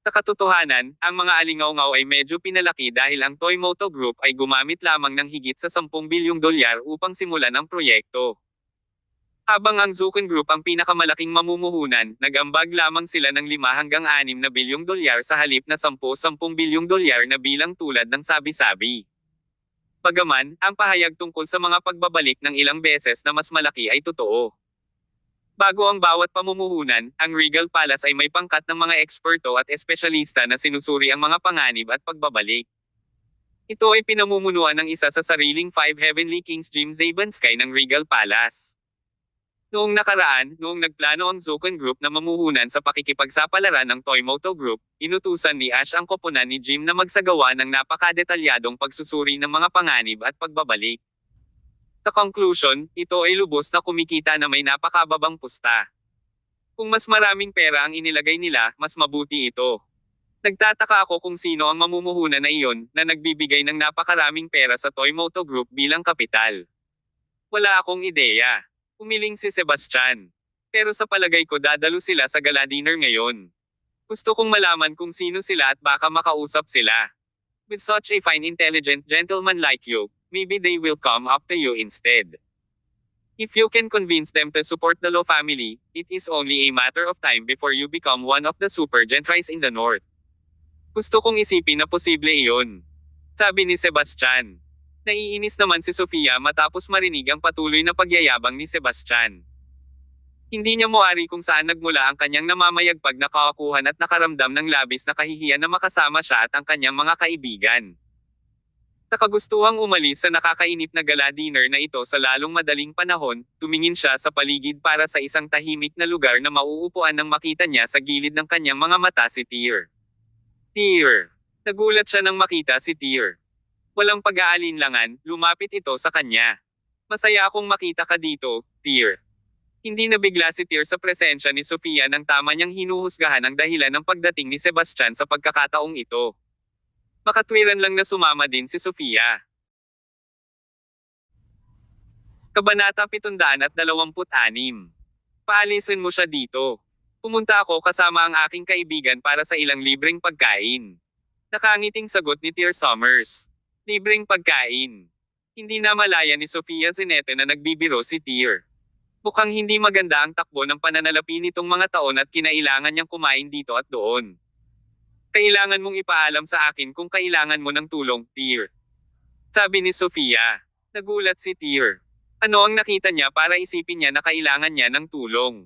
Sa katotohanan, ang mga alingaw-ngaw ay medyo pinalaki dahil ang Toymoto Group ay gumamit lamang ng higit sa 10 bilyong dolyar upang simulan ang proyekto. Habang ang Zuken Group ang pinakamalaking mamumuhunan, nag-ambag lamang sila ng 5 hanggang 6 na bilyong dolyar sa halip na 10-10 bilyong dolyar na bilang tulad ng sabi-sabi. Bagaman, ang pahayag tungkol sa mga pagbabalik ng ilang beses na mas malaki ay totoo. Bago ang bawat pamumuhunan, ang Regal Palace ay may pangkat ng mga eksperto at espesyalista na sinusuri ang mga panganib at pagbabalik. Ito ay pinamumunuan ng isa sa sariling 5 Heavenly Kings Jim Zabanskay ng Regal Palace. Noong nakaraan, noong nagplano ang Zuken Group na mamuhunan sa pakikipagsapalaran ng Toymoto Group, inutusan ni Ash ang koponan ni Jim na magsagawa ng napakadetalyadong pagsusuri ng mga panganib at pagbabalik. Sa conclusion, ito ay lubos na kumikita na may napakababang pusta. Kung mas maraming pera ang inilagay nila, mas mabuti ito. Nagtataka ako kung sino ang mamumuhunan na iyon, na nagbibigay ng napakaraming pera sa Toymoto Group bilang kapital. Wala akong ideya. Umiling si Sebastian. Pero sa palagay ko dadalo sila sa gala dinner ngayon. Gusto kong malaman kung sino sila at baka makausap sila. With such a fine intelligent gentleman like you, maybe they will come up to you instead. If you can convince them to support the Lo family, it is only a matter of time before you become one of the super gentries in the north. Gusto kong isipin na posible iyon. Sabi ni Sebastian. Naiinis naman si Sofia matapos marinig ang patuloy na pagyayabang ni Sebastian. Hindi niya moari kung saan nagmula ang kanyang namamayagpag na kawakuhan at nakaramdam ng labis na kahihiyan na makasama siya at ang kanyang mga kaibigan. Sa kagustuhang umalis sa nakakainip na gala dinner na ito sa lalong madaling panahon, tumingin siya sa paligid para sa isang tahimik na lugar na mauupuan nang makita niya sa gilid ng kanyang mga mata si Tyr. Tyr! Nagulat siya nang makita si Tyr. Walang pag-aalinlangan, lumapit ito sa kanya. Masaya akong makita ka dito, Tyr. Hindi nabigla si Tyr sa presensya ni Sofia nang tama niyang hinuhusgahan ang dahilan ng pagdating ni Sebastian sa pagkakataong ito. Makatwiran lang na sumama din si Sofia. Kabanata 726. Paalisin mo siya dito. Pumunta ako kasama ang aking kaibigan para sa ilang libreng pagkain. Nakangiting sagot ni Tyr Summers. Libreng pagkain. Hindi na malaya ni Sofia Zinete na nagbibiro si Tyr. Mukhang hindi maganda ang takbo ng pananalapi nitong mga taon at kinailangan niyang kumain dito at doon. Kailangan mong ipaalam sa akin kung kailangan mo ng tulong, Tyr. Sabi ni Sofia. Nagulat si Tyr. Ano ang nakita niya para isipin niya na kailangan niya ng tulong?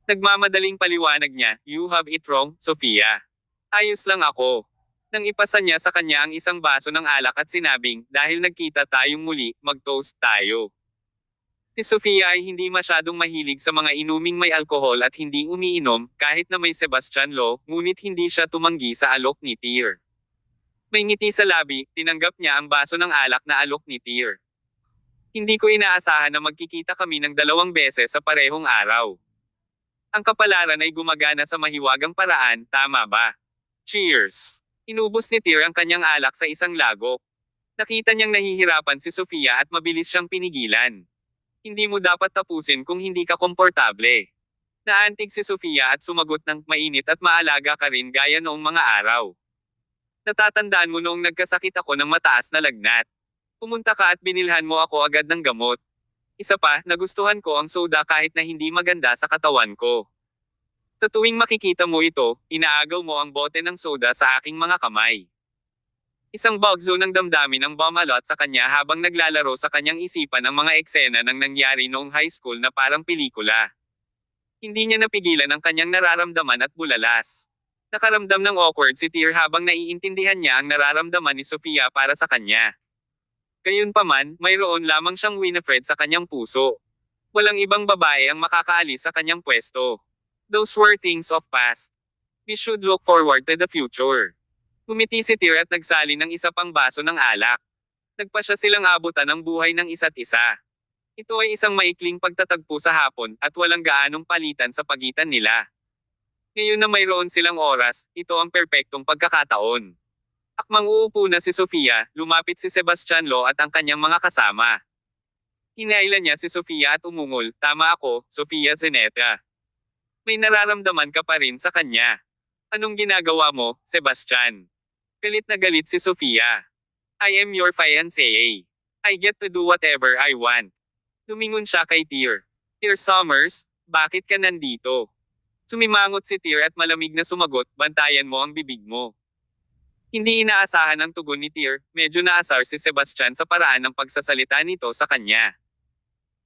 Nagmamadaling paliwanag niya, you have it wrong, Sofia. Ayos lang ako. Nang ipasa niya sa kanya ang isang baso ng alak at sinabing, dahil nagkita tayong muli, mag-toast tayo. Si Sofia ay hindi masyadong mahilig sa mga inuming may alkohol at hindi umiinom, kahit na may Sebastian Lo, ngunit hindi siya tumanggi sa alok ni Tyr. May ngiti sa labi, tinanggap niya ang baso ng alak na alok ni Tyr. Hindi ko inaasahan na magkikita kami ng 2 beses sa parehong araw. Ang kapalaran ay gumagana sa mahiwagang paraan, tama ba? Cheers! Inubos ni Tyr ang kanyang alak sa isang lagok. Nakita niyang nahihirapan si Sofia at mabilis siyang pinigilan. Hindi mo dapat tapusin kung hindi ka komportable. Naantig si Sofia at sumagot ng mainit at maalaga ka rin gaya noong mga araw. Natatandaan mo noong nagkasakit ako ng mataas na lagnat. Pumunta ka at binilhan mo ako agad ng gamot. Isa pa, nagustuhan ko ang soda kahit na hindi maganda sa katawan ko. Sa tuwing makikita mo ito, inaagaw mo ang bote ng soda sa aking mga kamay. Isang bagzo ng damdamin ang bumalot sa kanya habang naglalaro sa kanyang isipan ang mga eksena ng nangyari noong high school na parang pelikula. Hindi niya napigilan ang kanyang nararamdaman at bulalas. Nakaramdam ng awkward si Tyr habang naiintindihan niya ang nararamdaman ni Sofia para sa kanya. Gayunpaman, mayroon lamang siyang Winifred sa kanyang puso. Walang ibang babae ang makakaalis sa kanyang pwesto. Those were things of past. We should look forward to the future. Umiti si Tyr at nagsali ng isa pang baso ng alak. Nagpasya silang abutan ang buhay ng isa't isa. Ito ay isang maikling pagtatagpo sa hapon at walang gaanong palitan sa pagitan nila. Ngayon na mayroon silang oras, ito ang perpektong pagkakataon. Akmang uupo na si Sofia, lumapit si Sebastian Lo at ang kanyang mga kasama. Hinailan niya si Sofia at umungol, "Tama ako, Sofia Zeneta. May nararamdaman ka pa rin sa kanya. Anong ginagawa mo, Sebastian?" Galit na galit si Sofia. "I am your fiancée. I get to do whatever I want." Lumingon siya kay Tyr. "Tyr Summers, bakit ka nandito?" Sumimangot si Tyr at malamig na sumagot, "Bantayan mo ang bibig mo." Hindi inaasahan ang tugon ni Tyr, medyo naasar si Sebastian sa paraan ng pagsasalita nito sa kanya.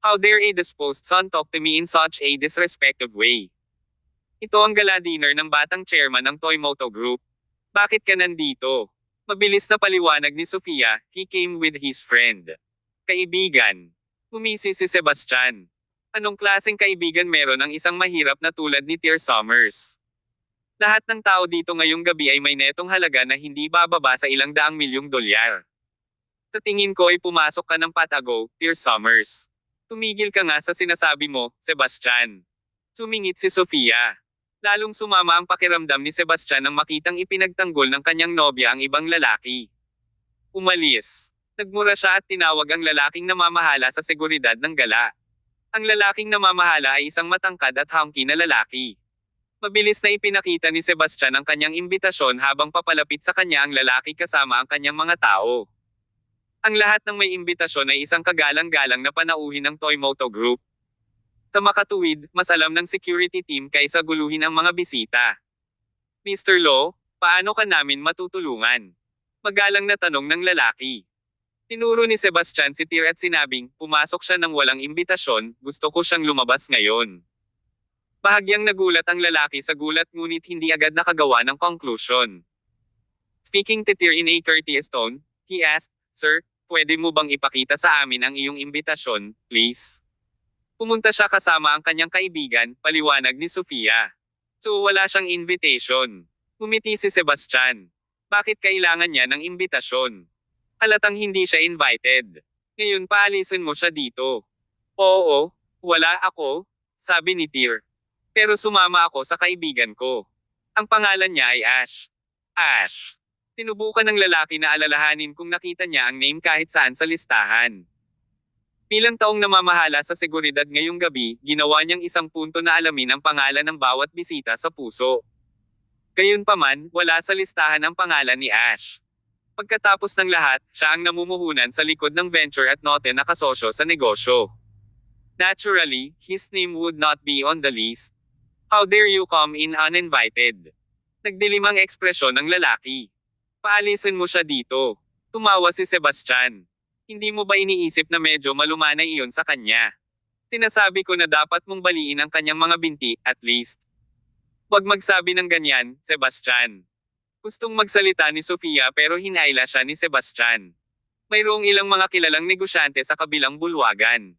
"How dare a disposed son talk to me in such a disrespectful way?" Ito ang gala dinner ng batang chairman ng Toymoto Group. "Bakit ka nandito?" Mabilis na paliwanag ni Sofia, "He came with his friend." "Kaibigan." Umisi si Sebastian. Anong klaseng kaibigan meron ang isang mahirap na tulad ni Tyr Summers? Lahat ng tao dito ngayong gabi ay may netong halaga na hindi bababa sa ilang daang milyong dolyar. Sa tingin ko ay pumasok ka ng patago, Tyr Summers. Tumigil ka nga sa sinasabi mo, Sebastian. Sumingit si Sofia. Lalong sumama ang pakiramdam ni Sebastian nang makitang ipinagtanggol ng kanyang nobya ang ibang lalaki. Umalis. Nagmura siya at tinawag ang lalaking namamahala sa seguridad ng gala. Ang lalaking namamahala ay isang matangkad at hunky na lalaki. Mabilis na ipinakita ni Sebastian ang kanyang imbitasyon habang papalapit sa kanya ang lalaki kasama ang kanyang mga tao. Ang lahat ng may imbitasyon ay isang kagalang-galang na panauhin ng Toymoto Group. Sa makatuwid, mas alam ng security team kaysa guluhin ang mga bisita. "Mr. Lo, paano ka namin matutulungan?" Magalang na tanong ng lalaki. Tinuro ni Sebastian si Tyr at sinabing, "Pumasok siya ng walang imbitasyon, gusto ko siyang lumabas ngayon." Bahagyang nagulat ang lalaki sa gulat ngunit hindi agad nakagawa ng conclusion. Speaking to Tyr in a courteous tone, he asked, "Sir, pwede mo bang ipakita sa amin ang iyong imbitasyon, please?" Pumunta siya kasama ang kanyang kaibigan, paliwanag ni Sofia. So wala siyang invitation. Umiti si Sebastian. Bakit kailangan niya ng imbitasyon? Halatang hindi siya invited. Ngayon paalisin mo siya dito. "Oo, wala ako," sabi ni Tyr. "Pero sumama ako sa kaibigan ko. Ang pangalan niya ay Ash." "Ash." Tinubukan ng lalaki na alalahanin kung nakita niya ang name kahit saan sa listahan. Bilang taong namamahala sa seguridad ngayong gabi, ginawa niyang isang punto na alamin ang pangalan ng bawat bisita sa puso. Gayunpaman, wala sa listahan ang pangalan ni Ash. Pagkatapos ng lahat, siya ang namumuhunan sa likod ng venture at note na kasosyo sa negosyo. Naturally, his name would not be on the list. "How dare you come in uninvited?" Nagdilim ang ekspresyon ng lalaki. "Paalisin mo siya dito." Tumawa si Sebastian. "Hindi mo ba iniisip na medyo malumanay iyon sa kanya? Sinasabi ko na dapat mong baliin ang kanyang mga binti, at least." "Huwag magsabi ng ganyan, Sebastian." Gustong magsalita ni Sofia pero hinayla siya ni Sebastian. Mayroong ilang mga kilalang negosyante sa kabilang bulwagan.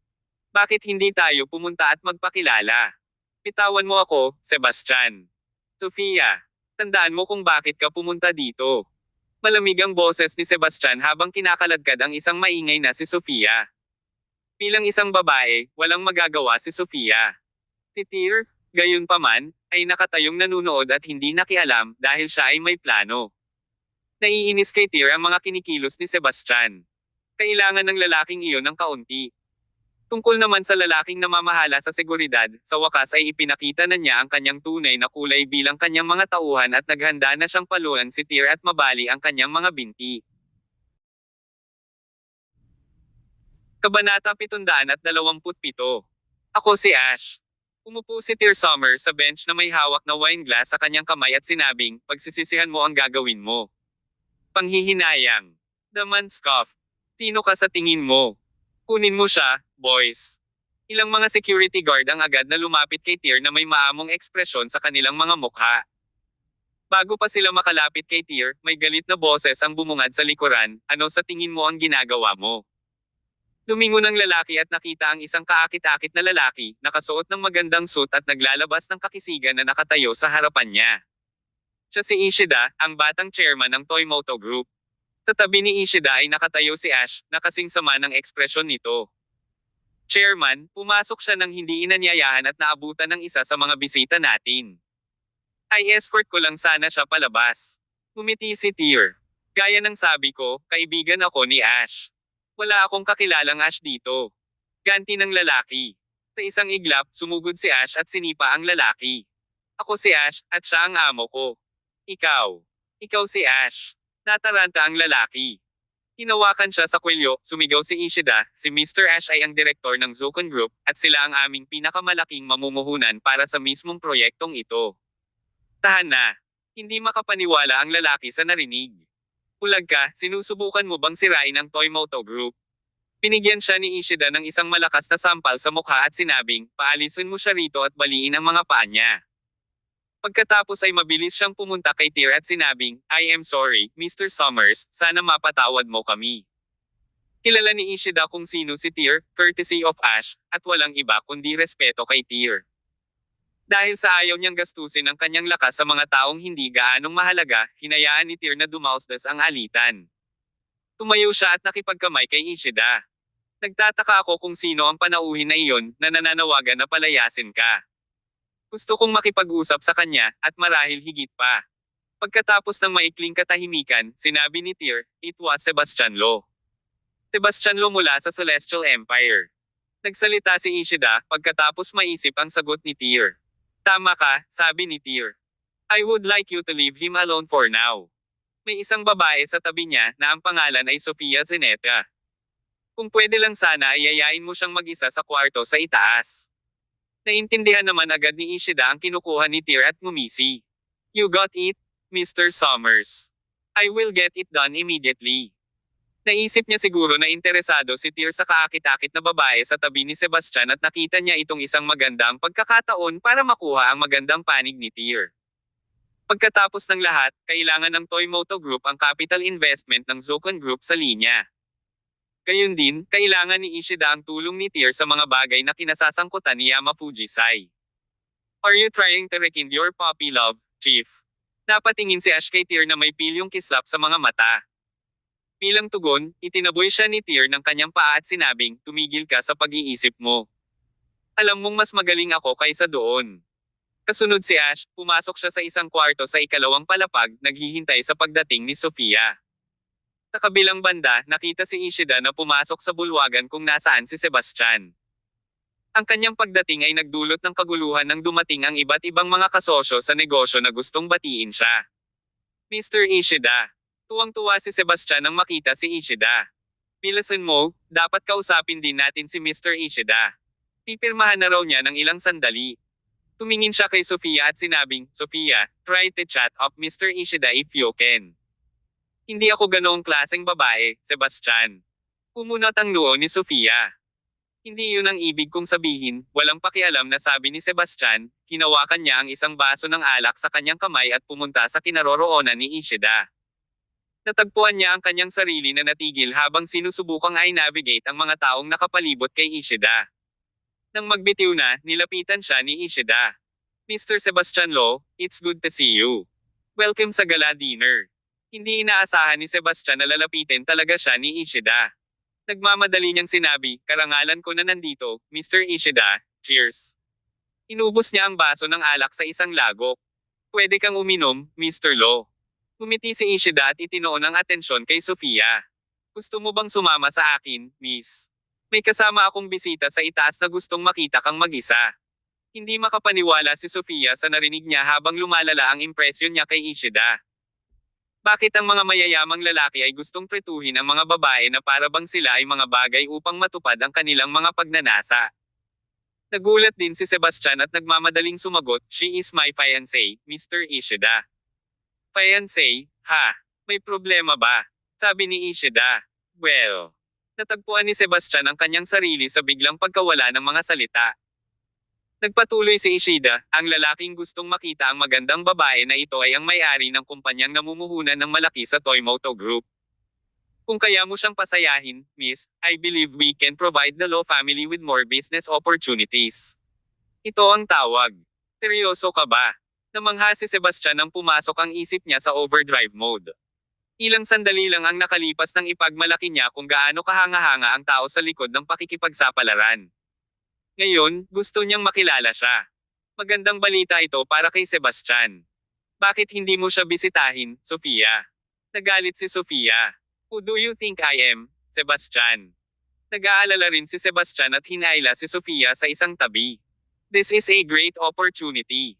"Bakit hindi tayo pumunta at magpakilala? Bitawan mo ako, Sebastian." "Sofia, tandaan mo kung bakit ka pumunta dito." Malamig ang boses ni Sebastian habang kinakaladkad ang isang maingay na si Sofia. Bilang isang babae, walang magagawa si Sofia. Si Tyr, gayunpaman, ay nakatayong nanunood at hindi nakialam dahil siya ay may plano. Naiinis kay Tyr ang mga kinikilos ni Sebastian. Kailangan ng lalaking iyon ng kaunti. Tungkol naman sa lalaking namamahala sa seguridad, sa wakas ay ipinakita na niya ang kanyang tunay na kulay bilang kanyang mga tauhan at naghanda na siyang paluan si Tyr at mabali ang kanyang mga binti. Kabanata 727. Ako si Ash. Umupo si Tyr Summers sa bench na may hawak na wine glass sa kanyang kamay at sinabing, "Pagsisisihan mo ang gagawin mo." Panghihinayang. The man scoffed. "Sino ka sa tingin mo? Kunin mo siya, boys." Ilang mga security guard ang agad na lumapit kay Tyr na may maamong ekspresyon sa kanilang mga mukha. Bago pa sila makalapit kay Tyr, may galit na boses ang bumungad sa likuran, ano sa tingin mo ang ginagawa mo? Lumingon ang lalaki at nakita ang isang kaakit-akit na lalaki, nakasuot ng magandang suit at naglalabas ng kakisigan na nakatayo sa harapan niya. Siya si Ishida, ang batang chairman ng Toymoto Group. Sa tabi ni Ishida ay nakatayo si Ash, na kasing sama ng ekspresyon nito. Chairman, pumasok siya nang hindi inanyayahan at naabutan ng isa sa mga bisita natin. Ay escort ko lang sana siya palabas. Ngumiti si Tyr. Gaya ng sabi ko, kaibigan ako ni Ash. Wala akong kakilalang Ash dito. Ganti ng lalaki. Sa isang iglap, sumugod si Ash at sinipa ang lalaki. Ako si Ash, at siya ang amo ko. Ikaw. Ikaw si Ash. Nataranta ang lalaki. Hinawakan siya sa kwelyo, sumigaw si Ishida, si Mr. Ash ay ang direktor ng Zukon Group, at sila ang aming pinakamalaking mamumuhunan para sa mismong proyektong ito. Tahan na. Hindi makapaniwala ang lalaki sa narinig. Ulag ka, sinusubukan mo bang sirain ang Toymoto Group? Pinigyan siya ni Ishida ng isang malakas na sampal sa mukha at sinabing, paalisin mo siya rito at baliin ang mga paa niya. Pagkatapos ay mabilis siyang pumunta kay Tyr at sinabing, I am sorry, Mr. Summers, sana mapatawad mo kami. Kilala ni Ishida kung sino si Tyr, courtesy of Ash, at walang iba kundi respeto kay Tyr. Dahil sa ayaw niyang gastusin ang kanyang lakas sa mga taong hindi gaanong mahalaga, hinayaan ni Tyr na dumausdas ang alitan. Tumayo siya at nakipagkamay kay Ishida. Nagtataka ako kung sino ang panauhin na iyon na nananawagan na palayasin ka. Gusto kong makipag-usap sa kanya, at marahil higit pa. Pagkatapos ng maikling katahimikan, sinabi ni Tyr, it was Sebastian Lo. Sebastian Lo mula sa Celestial Empire. Nagsalita si Ishida, pagkatapos maisip ang sagot ni Tyr. Tama ka, sabi ni Tyr. I would like you to leave him alone for now. May isang babae sa tabi niya na ang pangalan ay Sofia Zeneta. Kung pwede lang sana ay yayain mo siyang mag-isa sa kwarto sa itaas. Naintindihan naman agad ni Ishida ang kinukuha ni Tyr at ngumisi. You got it, Mr. Summers. I will get it done immediately. Naisip niya siguro na interesado si Tyr sa kaakit-akit na babae sa tabi ni Sebastian at nakita niya itong isang magandang pagkakataon para makuha ang magandang panig ni Tyr. Pagkatapos ng lahat, kailangan ng Toymoto Group ang capital investment ng Zukon Group sa linya. Gayun din, kailangan ni Ishida ang tulong ni Tyr sa mga bagay na kinasasangkutan ni Yamafuji-sai. Are you trying to rekindle your puppy love, Chief? Napatingin si Ash kay Tyr na may pilyong kislap sa mga mata. Bilang tugon, itinaboy siya ni Tyr ng kanyang paa at sinabing, tumigil ka sa pag-iisip mo. Alam mong mas magaling ako kaysa doon. Kasunod si Ash, pumasok siya sa isang kwarto sa ikalawang palapag, naghihintay sa pagdating ni Sofia. Sa kabilang banda, nakita si Ishida na pumasok sa bulwagan kung nasaan si Sebastian. Ang kanyang pagdating ay nagdulot ng kaguluhan nang dumating ang iba't ibang mga kasosyo sa negosyo na gustong batiin siya. Mr. Ishida. Tuwang-tuwa si Sebastian nang makita si Ishida. Bilisan mo, dapat kausapin din natin si Mr. Ishida. Pipirmahan na raw niya ng ilang sandali. Tumingin siya kay Sofia at sinabing, Sofia, try to chat up Mr. Ishida if you can. Hindi ako ganoong klaseng babae, Sebastian. Kumunat ang noo ni Sofia. Hindi yun ang ibig kong sabihin, walang pakialam na sabi ni Sebastian, hinawakan niya ang isang baso ng alak sa kanyang kamay at pumunta sa kinaroroonan ni Ishida. Natagpuan niya ang kanyang sarili na natigil habang sinusubukang i-navigate ang mga taong nakapalibot kay Ishida. Nang magbitiw na, nilapitan siya ni Ishida. Mr. Sebastian Lo, it's good to see you. Welcome sa gala dinner. Hindi inaasahan ni Sebastian na lalapitin talaga siya ni Ishida. Nagmamadali niyang sinabi, karangalan ko na nandito, Mr. Ishida, cheers. Inubos niya ang baso ng alak sa isang lagok. Pwede kang uminom, Mr. Lo. Umiti si Ishida at itinoon ang atensyon kay Sofia. Gusto mo bang sumama sa akin, miss? May kasama akong bisita sa itaas na gustong makita kang mag-isa. Hindi makapaniwala si Sofia sa narinig niya habang lumalala ang impresyon niya kay Ishida. Bakit ang mga mayayamang lalaki ay gustong pretuhin ang mga babae na para bang sila ay mga bagay upang matupad ang kanilang mga pagnanasa? Nagulat din si Sebastian at nagmamadaling sumagot, she is my fiancé, Mr. Ishida. Fiancé? Ha? May problema ba? Sabi ni Ishida. Well. Natagpuan ni Sebastian ang kanyang sarili sa biglang pagkawala ng mga salita. Nagpatuloy si Ishida, ang lalaking gustong makita ang magandang babae na ito ay ang may-ari ng kumpanyang namumuhunan ng malaki sa Toymoto Group. Kung kaya mo siyang pasayahin, Miss, I believe we can provide the Law family with more business opportunities. Ito ang tawag. Seryoso ka ba? Namangha si Sebastian nang pumasok ang isip niya sa overdrive mode. Ilang sandali lang ang nakalipas nang ipagmalaki niya kung gaano kahanga-hanga ang tao sa likod ng pakikipagsapalaran. Ngayon, gusto niyang makilala siya. Magandang balita ito para kay Sebastian. Bakit hindi mo siya bisitahin, Sofia? Nagalit si Sofia. Who do you think I am, Sebastian? Nag-aalala rin si Sebastian at hinayla si Sofia sa isang tabi. This is a great opportunity.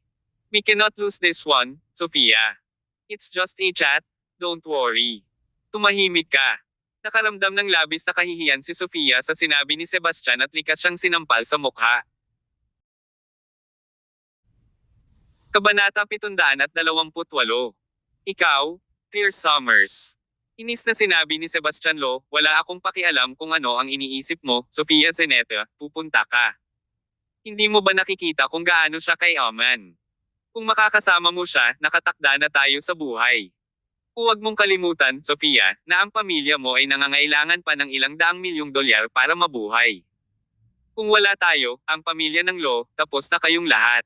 We cannot lose this one, Sofia. It's just a chat, don't worry. Tumahimik ka. Nakaramdam ng labis na kahihiyan si Sofia sa sinabi ni Sebastian at likas siyang sinampal sa mukha. Kabanata 728. Ikaw, Clear Summers. Inis na sinabi ni Sebastian Lo, wala akong pakialam kung ano ang iniisip mo, Sofia Zeneta, pupunta ka. Hindi mo ba nakikita kung gaano siya kay Aman? Kung makakasama mo siya, nakatakda na tayo sa buhay. Huwag mong kalimutan, Sofia, na ang pamilya mo ay nangangailangan pa ng ilang daang milyong dolyar para mabuhay. Kung wala tayo, ang pamilya ng Lo, tapos na kayong lahat.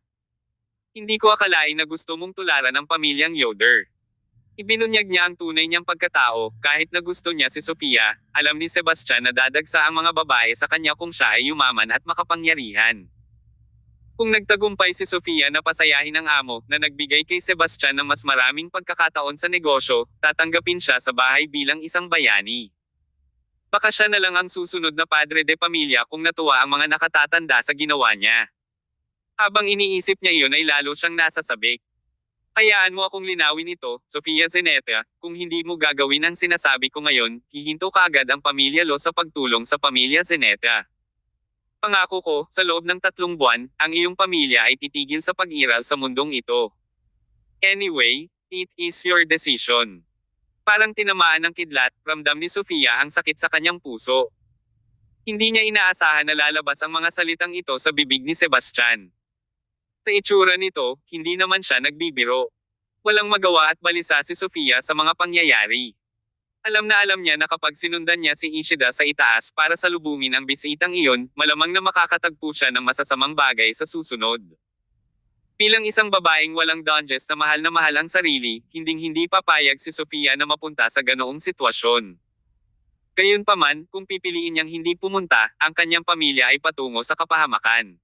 Hindi ko akalain na gusto mong tularan ang pamilyang Yoder. Ibinunyag niya ang tunay niyang pagkatao, kahit na gusto niya si Sofia, alam ni Sebastian na dadagsa ang mga babae sa kanya kung siya ay yumaman at makapangyarihan. Kung nagtagumpay si Sofia na pasayahin ang amo na nagbigay kay Sebastian ng mas maraming pagkakataon sa negosyo, tatanggapin siya sa bahay bilang isang bayani. Baka siya na lang ang susunod na padre de pamilya kung natuwa ang mga nakatatanda sa ginawa niya. Habang iniisip niya iyon ay lalo siyang nasasabik. Hayaan mo akong linawin ito, Sofia Zeneta, kung hindi mo gagawin ang sinasabi ko ngayon, hihinto kaagad ang pamilya Lo sa pagtulong sa pamilya Zeneta. Pangako ko, sa loob ng 3 buwan, ang iyong pamilya ay titigil sa pag-iral sa mundong ito. Anyway, it is your decision. Parang tinamaan ng kidlat, ramdam ni Sofia ang sakit sa kanyang puso. Hindi niya inaasahan na lalabas ang mga salitang ito sa bibig ni Sebastian. Sa itsura nito, hindi naman siya nagbibiro. Walang magawa at balisa si Sofia sa mga pangyayari. Alam niya na kapag sinundan niya si Ishida sa itaas para salubungin ang bisitang iyon, malamang na makakatagpo siya ng masasamang bagay sa susunod. Bilang isang babaeng walang dunges na mahal ang sarili, hinding-hindi papayag si Sofia na mapunta sa ganoong sitwasyon. Gayunpaman, kung pipiliin niyang hindi pumunta, ang kanyang pamilya ay patungo sa kapahamakan.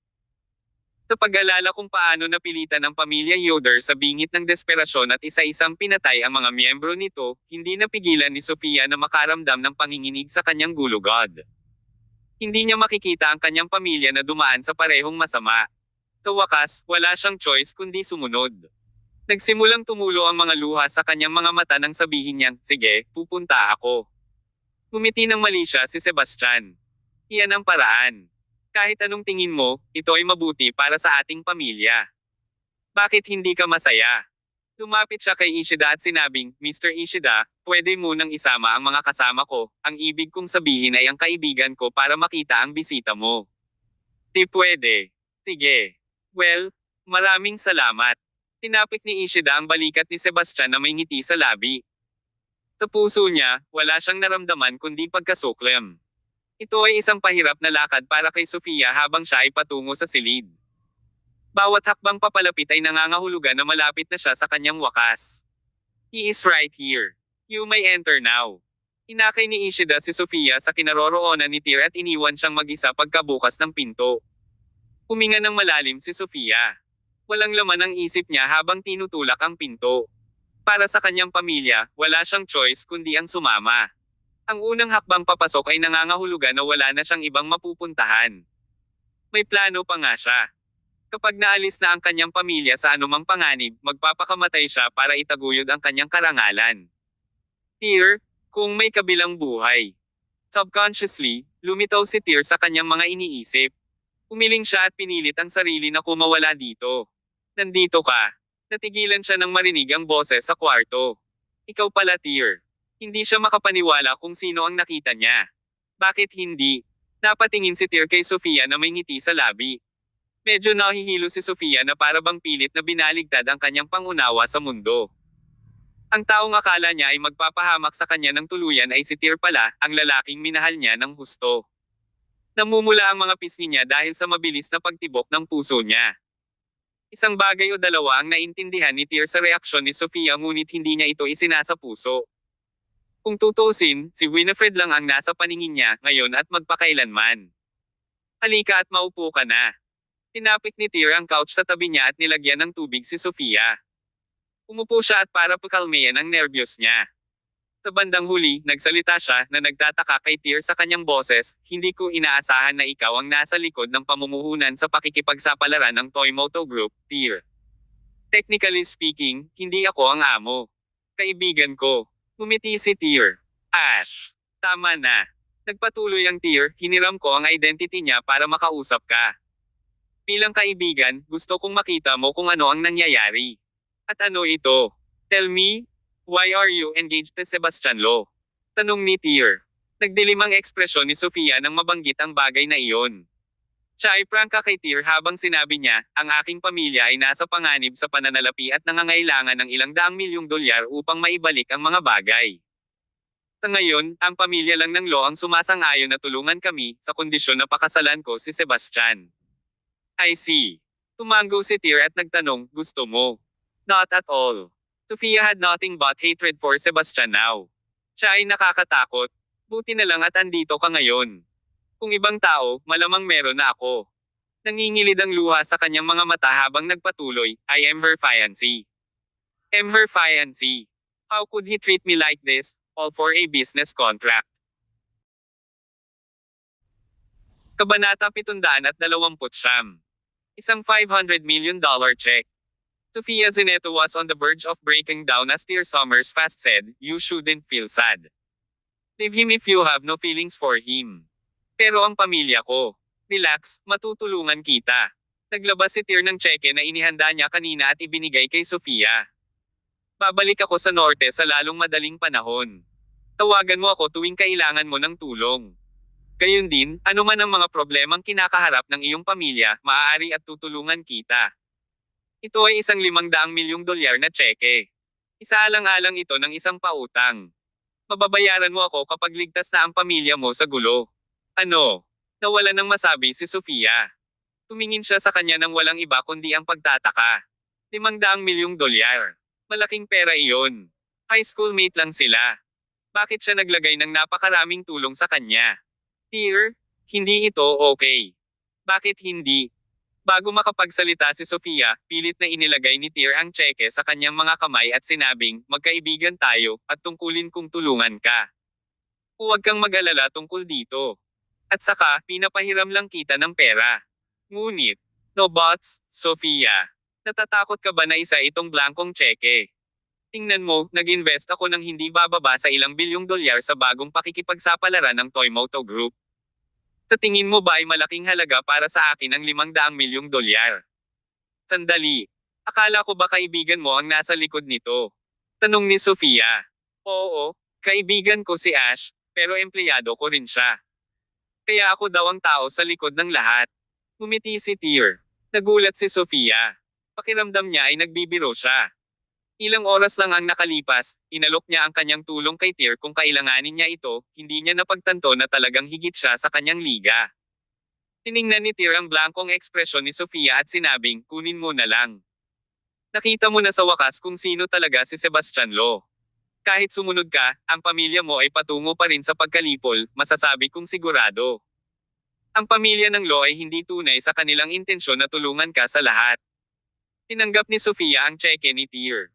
Sa pag-alala kung paano napilitan ang pamilya Yoder sa bingit ng desperasyon at isa-isang pinatay ang mga miyembro nito, hindi napigilan ni Sofia na makaramdam ng panginginig sa kanyang gulugod. Hindi niya makikita ang kanyang pamilya na dumaan sa parehong masama. Sa wakas, wala siyang choice kundi sumunod. Nagsimulang tumulo ang mga luha sa kanyang mga mata nang sabihin niyang, sige, pupunta ako. Ngumiti ng mali siya si Sebastian. Iyan ang paraan. Kahit anong tingin mo, ito ay mabuti para sa ating pamilya. Bakit hindi ka masaya? Lumapit siya kay Ishida at sinabing, Mr. Ishida, pwede munang isama ang mga kasama ko, ang ibig kong sabihin ay ang kaibigan ko para makita ang bisita mo. Di pwede. Sige. Well, maraming salamat. Tinapik ni Ishida ang balikat ni Sebastian na may ngiti sa labi. Sa puso niya, wala siyang naramdaman kundi pagkasuklem. Ito ay isang pahirap na lakad para kay Sofia habang siya ay patungo sa silid. Bawat hakbang papalapit ay nangangahulugan na malapit na siya sa kanyang wakas. He is right here. You may enter now. Inakay ni Ishida si Sofia sa kinaroroonan ni Tyr at iniwan siyang mag-isa pagkabukas ng pinto. Huminga ng malalim si Sofia. Walang laman ang isip niya habang tinutulak ang pinto. Para sa kanyang pamilya, wala siyang choice kundi ang sumama. Ang unang hakbang papasok ay nangangahulugan na wala na siyang ibang mapupuntahan. May plano pa nga siya. Kapag naalis na ang kanyang pamilya sa anumang panganib, magpapakamatay siya para itaguyod ang kanyang karangalan. Tyr, kung may kabilang buhay. Subconsciously, lumitaw si Tyr sa kanyang mga iniisip. Umiling siya at pinilit ang sarili na kumawala dito. Nandito ka. Natigilan siya nang marinig ang boses sa kwarto. Ikaw pala, Tyr. Hindi siya makapaniwala kung sino ang nakita niya. Bakit hindi? Napatingin si Tyr kay Sofia na may ngiti sa labi. Medyo nahihilo si Sofia na para bang pilit na binaligtad ang kanyang pangunawa sa mundo. Ang taong akala niya ay magpapahamak sa kanya ng tuluyan ay si Tyr pala, ang lalaking minahal niya ng husto. Namumula ang mga pisngi niya dahil sa mabilis na pagtibok ng puso niya. Isang bagay o dalawa ang naintindihan ni Tyr sa reaksyon ni Sofia ngunit hindi niya ito isinasa puso. Kung tutuusin, si Winifred lang ang nasa paningin niya ngayon at magpakailanman. Halika at maupo ka na. Tinapik ni Tyr ang couch sa tabi niya at nilagyan ng tubig si Sofia. Umupo siya at para pakalmayan ang nerbiyos niya. Sa bandang huli, nagsalita siya na nagtataka kay Tyr sa kanyang boses, hindi ko inaasahan na ikaw ang nasa likod ng pamumuhunan sa pakikipagsapalaran ng Toymoto Group, Tyr. Technically speaking, hindi ako ang amo. Kaibigan ko. Ngumiti si Tyr. Ash. Tama na. Nagpatuloy ang Tyr, hiniram ko ang identity niya para makausap ka. Bilang kaibigan, gusto kong makita mo kung ano ang nangyayari. At ano ito? Tell me, why are you engaged to Sebastian Lo? Tanong ni Tyr. Nagdilim ang ekspresyon ni Sofia nang mabanggit ang bagay na iyon. Siya ay prangka kay Tyr habang sinabi niya, ang aking pamilya ay nasa panganib sa pananalapi at nangangailangan ng ilang daang milyong dolyar upang maibalik ang mga bagay. Sa ngayon, ang pamilya lang ng Lo ang sumasang-ayon na tulungan kami sa kondisyon na pakasalan ko si Sebastian. I see. Tumango si Tyr at nagtanong, gusto mo? Not at all. Sofia had nothing but hatred for Sebastian now. Siya ay nakakatakot. Buti na lang at andito ka ngayon. Kung ibang tao, malamang meron na ako. Nangingilid ang luha sa kanyang mga mata habang nagpatuloy, I am her fiancé. Am her fiancé. How could he treat me like this, all for a business contract? Kabanata 729. Isang $500 million check. Sofia Zeneto was on the verge of breaking down as Tyr Summers fast said, you shouldn't feel sad. Leave him if you have no feelings for him. Pero ang pamilya ko. Relax, matutulungan kita. Naglabas si Tyr ng cheque na inihanda niya kanina at ibinigay kay Sofia. Babalik ako sa norte sa lalong madaling panahon. Tawagan mo ako tuwing kailangan mo ng tulong. Gayun din, anuman ang mga problemang kinakaharap ng iyong pamilya, maaari at tutulungan kita. Ito ay isang $500 milyong na cheque. Isaalang-alang ito ng isang pautang. Mababayaran mo ako kapag ligtas na ang pamilya mo sa gulo. Ano? Nawala ng masabi si Sofia. Tumingin siya sa kanya nang walang iba kundi ang pagtataka. $500 milyong. Malaking pera iyon. High school mate lang sila. Bakit siya naglagay ng napakaraming tulong sa kanya? Tyr, hindi ito okay. Bakit hindi? Bago makapagsalita si Sofia, pilit na inilagay ni Tyr ang cheque sa kanyang mga kamay at sinabing, magkaibigan tayo, at tungkulin kong tulungan ka. Huwag kang mag-alala tungkol dito. At saka, pinapahiram lang kita ng pera. Ngunit, no buts, Sofia. Natatakot ka ba na isa itong blankong cheque? Tingnan mo, nag-invest ako ng hindi bababa sa ilang bilyong dolyar sa bagong pakikipagsapalaran ng Toymoto Group. Sa tingin mo ba ay malaking halaga para sa akin ang $500 milyong? Sandali. Akala ko ba kaibigan mo ang nasa likod nito? Tanong ni Sofia. Oo, kaibigan ko si Ash, pero empleyado ko rin siya. Kaya ako daw ang tao sa likod ng lahat. Ngumiti si Tyr. Nagulat si Sofia. Pakiramdam niya ay nagbibiro siya. Ilang oras lang ang nakalipas, inalok niya ang kanyang tulong kay Tyr kung kailanganin niya ito, hindi niya napagtanto na talagang higit siya sa kanyang liga. Tiningnan ni Tyr ang blankong ekspresyon ni Sofia at sinabing, kunin mo na lang. Nakita mo na sa wakas kung sino talaga si Sebastian Lo. Kahit sumunod ka, ang pamilya mo ay patungo pa rin sa pagkalipol, masasabi kong sigurado. Ang pamilya ng Lo ay hindi tunay sa kanilang intensyon na tulungan ka sa lahat. Tinanggap ni Sofia ang cheque ni Tyr.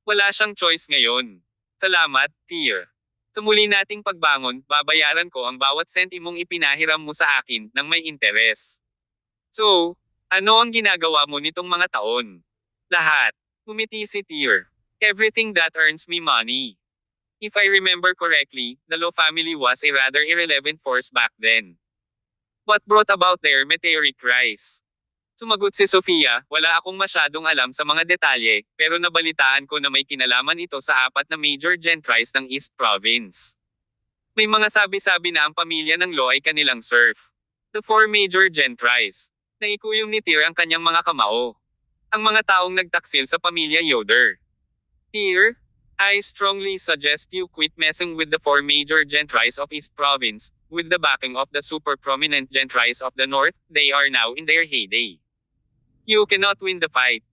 Wala siyang choice ngayon. Salamat, Tyr. Sa muli nating pagbangon, babayaran ko ang bawat sentimong ipinahiram mo sa akin nang may interes. So, ano ang ginagawa mo nitong mga taon? Lahat. Ngumiti si Tyr. Everything that earns me money. If I remember correctly, the Lo family was a rather irrelevant force back then. What brought about their meteoric rise? Sumagot si Sofia, wala akong masyadong alam sa mga detalye, pero nabalitaan ko na may kinalaman ito sa 4 na major gentries ng East Province. May mga sabi-sabi na ang pamilya ng Lo ay kanilang serf. The 4 major gentries. Naikuyom ni Tyr ang kanyang mga kamao. Ang mga taong nagtaksil sa pamilya Yoder. Tyr, I strongly suggest you quit messing with the four major gentries of East Province. With the backing of the super prominent gentries of the North, they are now in their heyday. You cannot win the fight.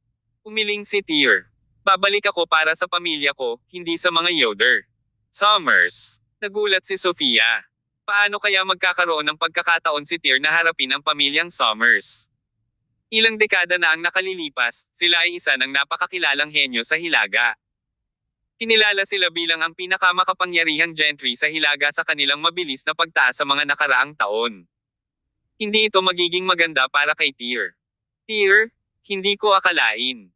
Umiling si Tyr. Babalik ako para sa pamilya ko, hindi sa mga Yoder. Summers. Nagulat si Sofia. Paano kaya magkakaroon ng pagkakataon si Tyr na harapin ang pamilyang Summers? Ilang dekada na ang nakalilipas, sila ay isa ng napakakilalang henyo sa Hilaga. Kinilala sila bilang ang pinakamakapangyarihang gentry sa Hilaga sa kanilang mabilis na pagtaas sa mga nakaraang taon. Hindi ito magiging maganda para kay Tyr. Tyr, hindi ko akalain.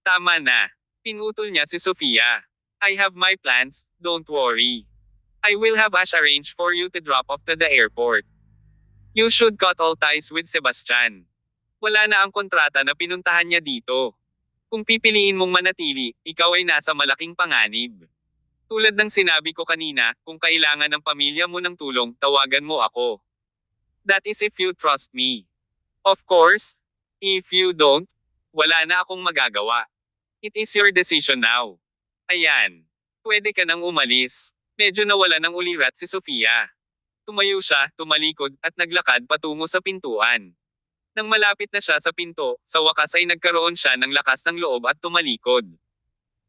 Tama na. Pinutol niya si Sofia. I have my plans, don't worry. I will have Ash arrange for you to drop off to the airport. You should cut all ties with Sebastian. Wala na ang kontrata na pinuntahan niya dito. Kung pipiliin mong manatili, ikaw ay nasa malaking panganib. Tulad ng sinabi ko kanina, kung kailangan ng pamilya mo ng tulong, tawagan mo ako. That is if you trust me. Of course, if you don't, wala na akong magagawa. It is your decision now. Ayan. Pwede ka nang umalis. Medyo nawala ng ulirat si Sofia. Tumayo siya, tumalikod, at naglakad patungo sa pintuan. Nang malapit na siya sa pinto, sa wakas ay nagkaroon siya ng lakas ng loob at tumalikod.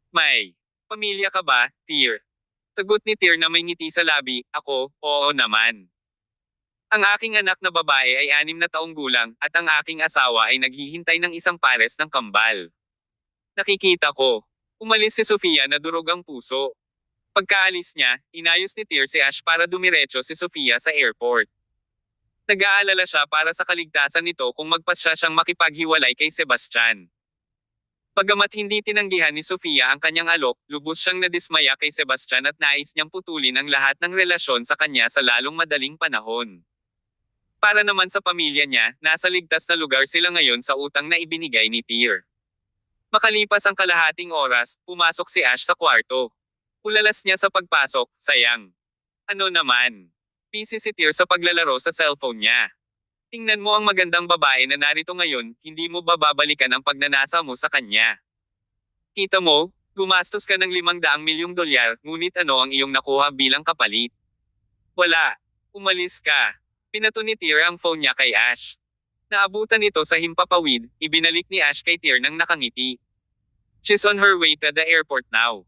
May pamilya ka ba, Tyr? Sagot ni Tyr na may ngiti sa labi, ako, oo naman. Ang aking anak na babae ay 6 na taong gulang, at ang aking asawa ay naghihintay ng isang pares ng kambal. Nakikita ko. Umalis si Sofia na durog ang puso. Pagkaalis niya, inayos ni Tyr si Ash para dumiretso si Sofia sa airport. Nag-aalala siya para sa kaligtasan nito kung magpasya siyang makipaghiwalay kay Sebastian. Bagamat hindi tinanggihan ni Sofia ang kanyang alok, lubos siyang nadismaya kay Sebastian at nais niyang putulin ang lahat ng relasyon sa kanya sa lalong madaling panahon. Para naman sa pamilya niya, nasa ligtas na lugar sila ngayon sa utang na ibinigay ni Tyr. Makalipas ang kalahating oras, pumasok si Ash sa kwarto. Ulalas niya sa pagpasok, sayang. Ano naman? Busy si Tyr sa paglalaro sa cellphone niya. Tingnan mo ang magandang babae na narito ngayon, hindi mo ba babalikan ang pagnanasa mo sa kanya? Kita mo, gumastos ka ng 500 milyong dolyar, ngunit ano ang iyong nakuha bilang kapalit? Wala. Umalis ka. Pinato ni Tyr ang phone niya kay Ash. Naabutan ito sa himpapawid, ibinalik ni Ash kay Tyr nang nakangiti. She's on her way to the airport now.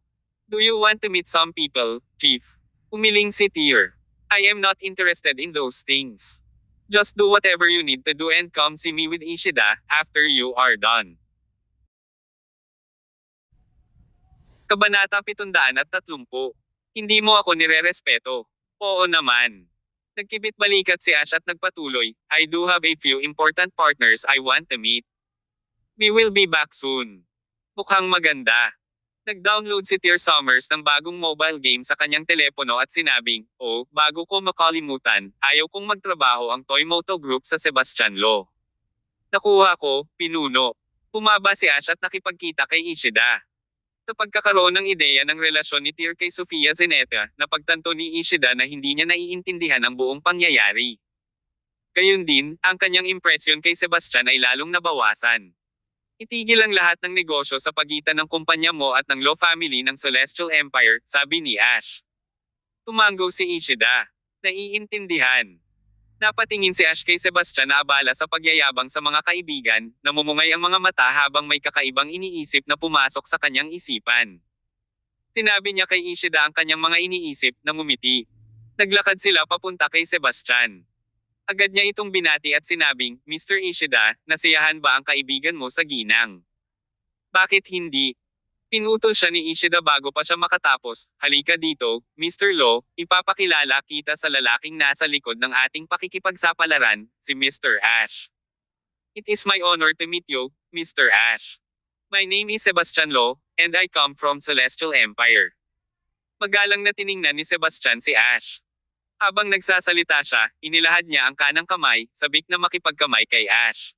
Do you want to meet some people, Chief? Umiling si Tyr. I am not interested in those things. Just do whatever you need to do and come see me with Ishida, after you are done. Kabanata 730. Hindi mo ako nirerespeto. Oo naman. Nagkibit-balikat si Ash at nagpatuloy, I do have a few important partners I want to meet. We will be back soon. Mukhang maganda. Nag-download si Tyr Summers ng bagong mobile game sa kanyang telepono at sinabing, oh, bago ko makalimutan, ayaw kong magtrabaho ang Toymoto Group sa Sebastian Law. Nakuha ko, pinuno. Pumaba si Ash at nakipagkita kay Ishida. Sa pagkakaroon ng ideya ng relasyon ni Tyr kay Sofia Zeneta, napagtanto ni Ishida na hindi niya naiintindihan ang buong pangyayari. Gayun din, ang kanyang impresyon kay Sebastian ay lalong nabawasan. Itigil ang lahat ng negosyo sa pagitan ng kumpanya mo at ng law family ng Celestial Empire, sabi ni Ash. Tumango si Ishida. Naiintindihan. Napatingin si Ash kay Sebastian na abala sa pagyayabang sa mga kaibigan, namumungay ang mga mata habang may kakaibang iniisip na pumasok sa kanyang isipan. Sinabi niya kay Ishida ang kanyang mga iniisip, na ngumiti. Naglakad sila papunta kay Sebastian. Agad niya itong binati at sinabing, Mr. Ishida, nasiyahan ba ang kaibigan mo sa ginang? Bakit hindi? Pinutol siya ni Ishida bago pa siya makatapos, halika dito, Mr. Law, ipapakilala kita sa lalaking nasa likod ng ating pakikipagsapalaran, si Mr. Ash. It is my honor to meet you, Mr. Ash. My name is Sebastian Law, and I come from Celestial Empire. Magalang na tiningnan ni Sebastian si Ash. Habang nagsasalita siya, inilahad niya ang kanang kamay, sabik na makipagkamay kay Ash.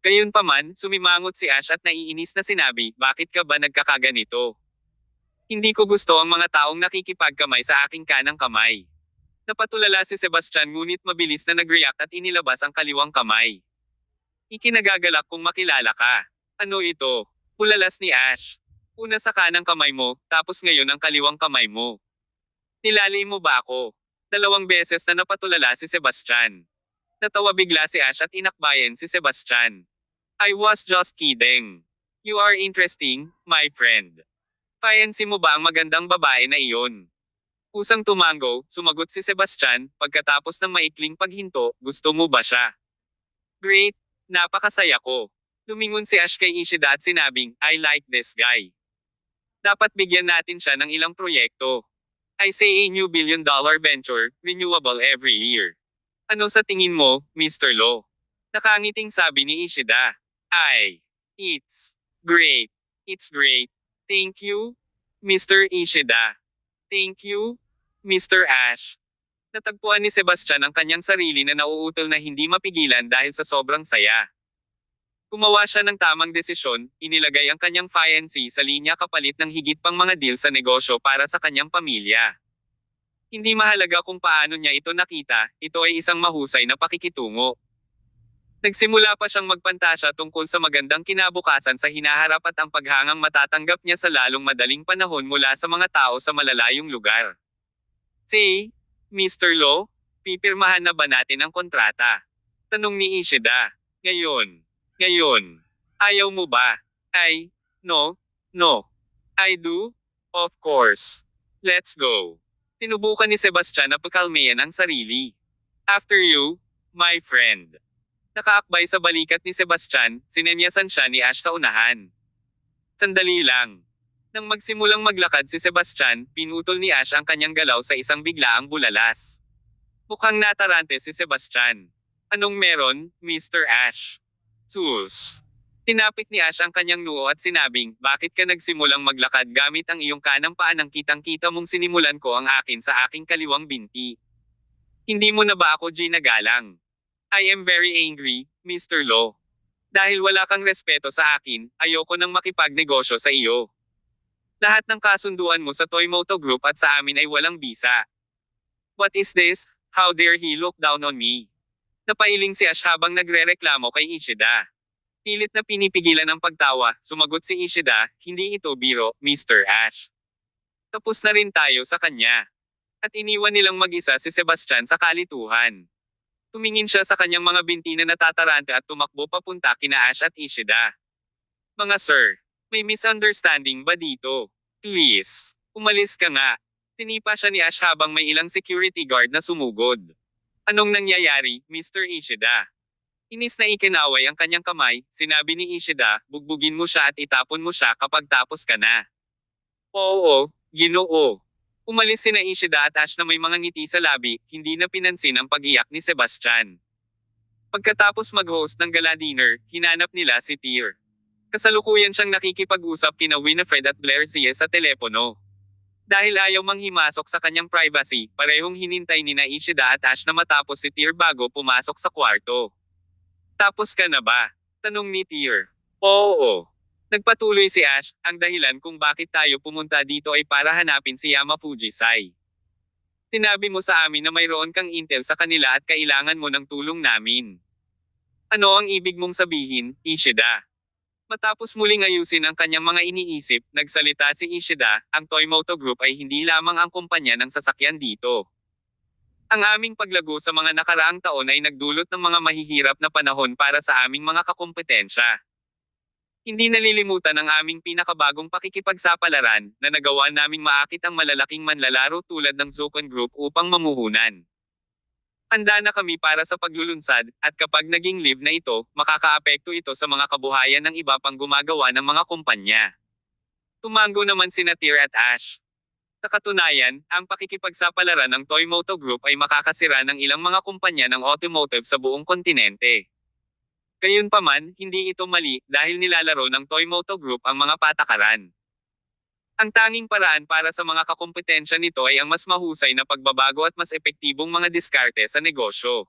Gayunpaman, sumimangot si Ash at naiinis na sinabi, bakit ka ba nagkakaganito? Hindi ko gusto ang mga taong nakikipagkamay sa aking kanang kamay. Napatulala si Sebastian ngunit mabilis na nag-react at inilabas ang kaliwang kamay. Ikinagagalak kung makilala ka. Ano ito? Pulalas ni Ash. Una sa kanang kamay mo, tapos ngayon ang kaliwang kamay mo. Nilali mo ba ako? 2 beses na napatulala si Sebastian. Natawa bigla si Ash at inakbayan si Sebastian. I was just kidding. You are interesting, my friend. Fancy mo ba ang magandang babae na iyon? Kusang tumango, sumagot si Sebastian, pagkatapos ng maikling paghinto, gusto mo ba siya? Great, napakasaya ko. Lumingon si Ash kay Ishida at sinabing, I like this guy. Dapat bigyan natin siya ng ilang proyekto. I say a new billion-dollar venture, renewable every year. Ano sa tingin mo, Mr. Lo? Nakangiting sabi ni Ishida. It's great. It's great. Thank you, Mr. Ishida. Thank you, Mr. Ash. Natagpuan ni Sebastian ang kanyang sarili na nauutol na hindi mapigilan dahil sa sobrang saya. Gumawa siya ng tamang desisyon, inilagay ang kanyang fiancé sa linya kapalit ng higit pang mga deal sa negosyo para sa kanyang pamilya. Hindi mahalaga kung paano niya ito nakita, ito ay isang mahusay na pakikitungo. Nagsimula pa siyang magpantasya tungkol sa magandang kinabukasan sa hinaharap at ang paghangang matatanggap niya sa lalong madaling panahon mula sa mga tao sa malalayong lugar. Say, Mr. Lo, pipirmahan na ba natin ang kontrata? Tanong ni Ishida. Ngayon. Ayaw mo ba? No. I do? Of course. Let's go. Tinubukan ni Sebastian na pakalmayan ang sarili. After you, my friend. Nakaakbay sa balikat ni Sebastian, sinenyasan siya ni Ash sa unahan. Sandali lang. Nang magsimulang maglakad si Sebastian, pinutol ni Ash ang kanyang galaw sa isang biglaang bulalas. Mukhang natarante si Sebastian. Anong meron, Mr. Ash? Sus. Tinapik ni Ash ang kanyang noo at sinabing, bakit ka nagsimulang maglakad gamit ang iyong kanang paa nang kitang-kita mong sinimulan ko ang akin sa aking kaliwang binti? Hindi mo na ba ako ginagalang? I am very angry, Mr. Lo. Dahil wala kang respeto sa akin, ayoko nang makipagnegosyo sa iyo. Lahat ng kasunduan mo sa Toymoto Group at sa amin ay walang bisa. What is this? How dare he look down on me? Napailing si Ash habang nagrereklamo kay Ishida. Pilit na pinipigilan ang pagtawa, sumagot si Ishida, hindi ito biro, Mr. Ash. Tapos na rin tayo sa kanya. At iniwan nilang mag-isa si Sebastian sa kalituhan. Tumingin siya sa kanyang mga binti na natatarante at tumakbo papunta kina Ash at Ishida. Mga sir, may misunderstanding ba dito? Please, umalis ka nga. Tinipa siya ni Ash habang may ilang security guard na sumugod. Anong nangyayari, Mr. Ishida? Inis na ikinaway ang kanyang kamay, sinabi ni Ishida, bugbugin mo siya at itapon mo siya kapag tapos ka na. Oo, Ginoo. Umalis sina Ishida at Ash na may mga ngiti sa labi, hindi na pinansin ang pag-iyak ni Sebastian. Pagkatapos mag-host ng gala dinner, hinanap nila si Tyr. Kasalukuyan siyang nakikipag-usap kina Winifred at Blair Zia sa telepono. Dahil ayaw manghimasok sa kanyang privacy, parehong hinintay nina Ishida at Ash na matapos si Tyr bago pumasok sa kwarto. Tapos ka na ba? Tanong ni Tyr. Oo. Nagpatuloy si Ash, ang dahilan kung bakit tayo pumunta dito ay para hanapin si Yamafujisai. Sinabi mo sa amin na mayroon kang intel sa kanila at kailangan mo ng tulong namin. Ano ang ibig mong sabihin, Ishida? Matapos muling ayusin ang kanyang mga iniisip, nagsalita si Ishida, ang Toymoto Group ay hindi lamang ang kumpanya ng sasakyan dito. Ang aming paglago sa mga nakaraang taon ay nagdulot ng mga mahihirap na panahon para sa aming mga kakumpetensya. Hindi nalilimutan ang aming pinakabagong pakikipagsapalaran, na nagawa naming maakit ang malalaking manlalaro tulad ng Zukon Group upang mamuhunan. Handa na kami para sa paglulunsad, at kapag naging live na ito, makakaapekto ito sa mga kabuhayan ng iba pang gumagawa ng mga kumpanya. Tumango naman sina Tyr at Ash. Sa katunayan, ang pakikipagsapalaran ng Toymoto Group ay makakasira ng ilang mga kumpanya ng automotive sa buong kontinente. Gayunpaman, hindi ito mali, dahil nilalaro ng Toymoto Group ang mga patakaran. Ang tanging paraan para sa mga kakumpetensya nito ay ang mas mahusay na pagbabago at mas epektibong mga diskarte sa negosyo.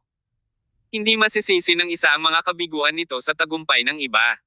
Hindi masisisi ng isa ang mga kabiguan nito sa tagumpay ng iba.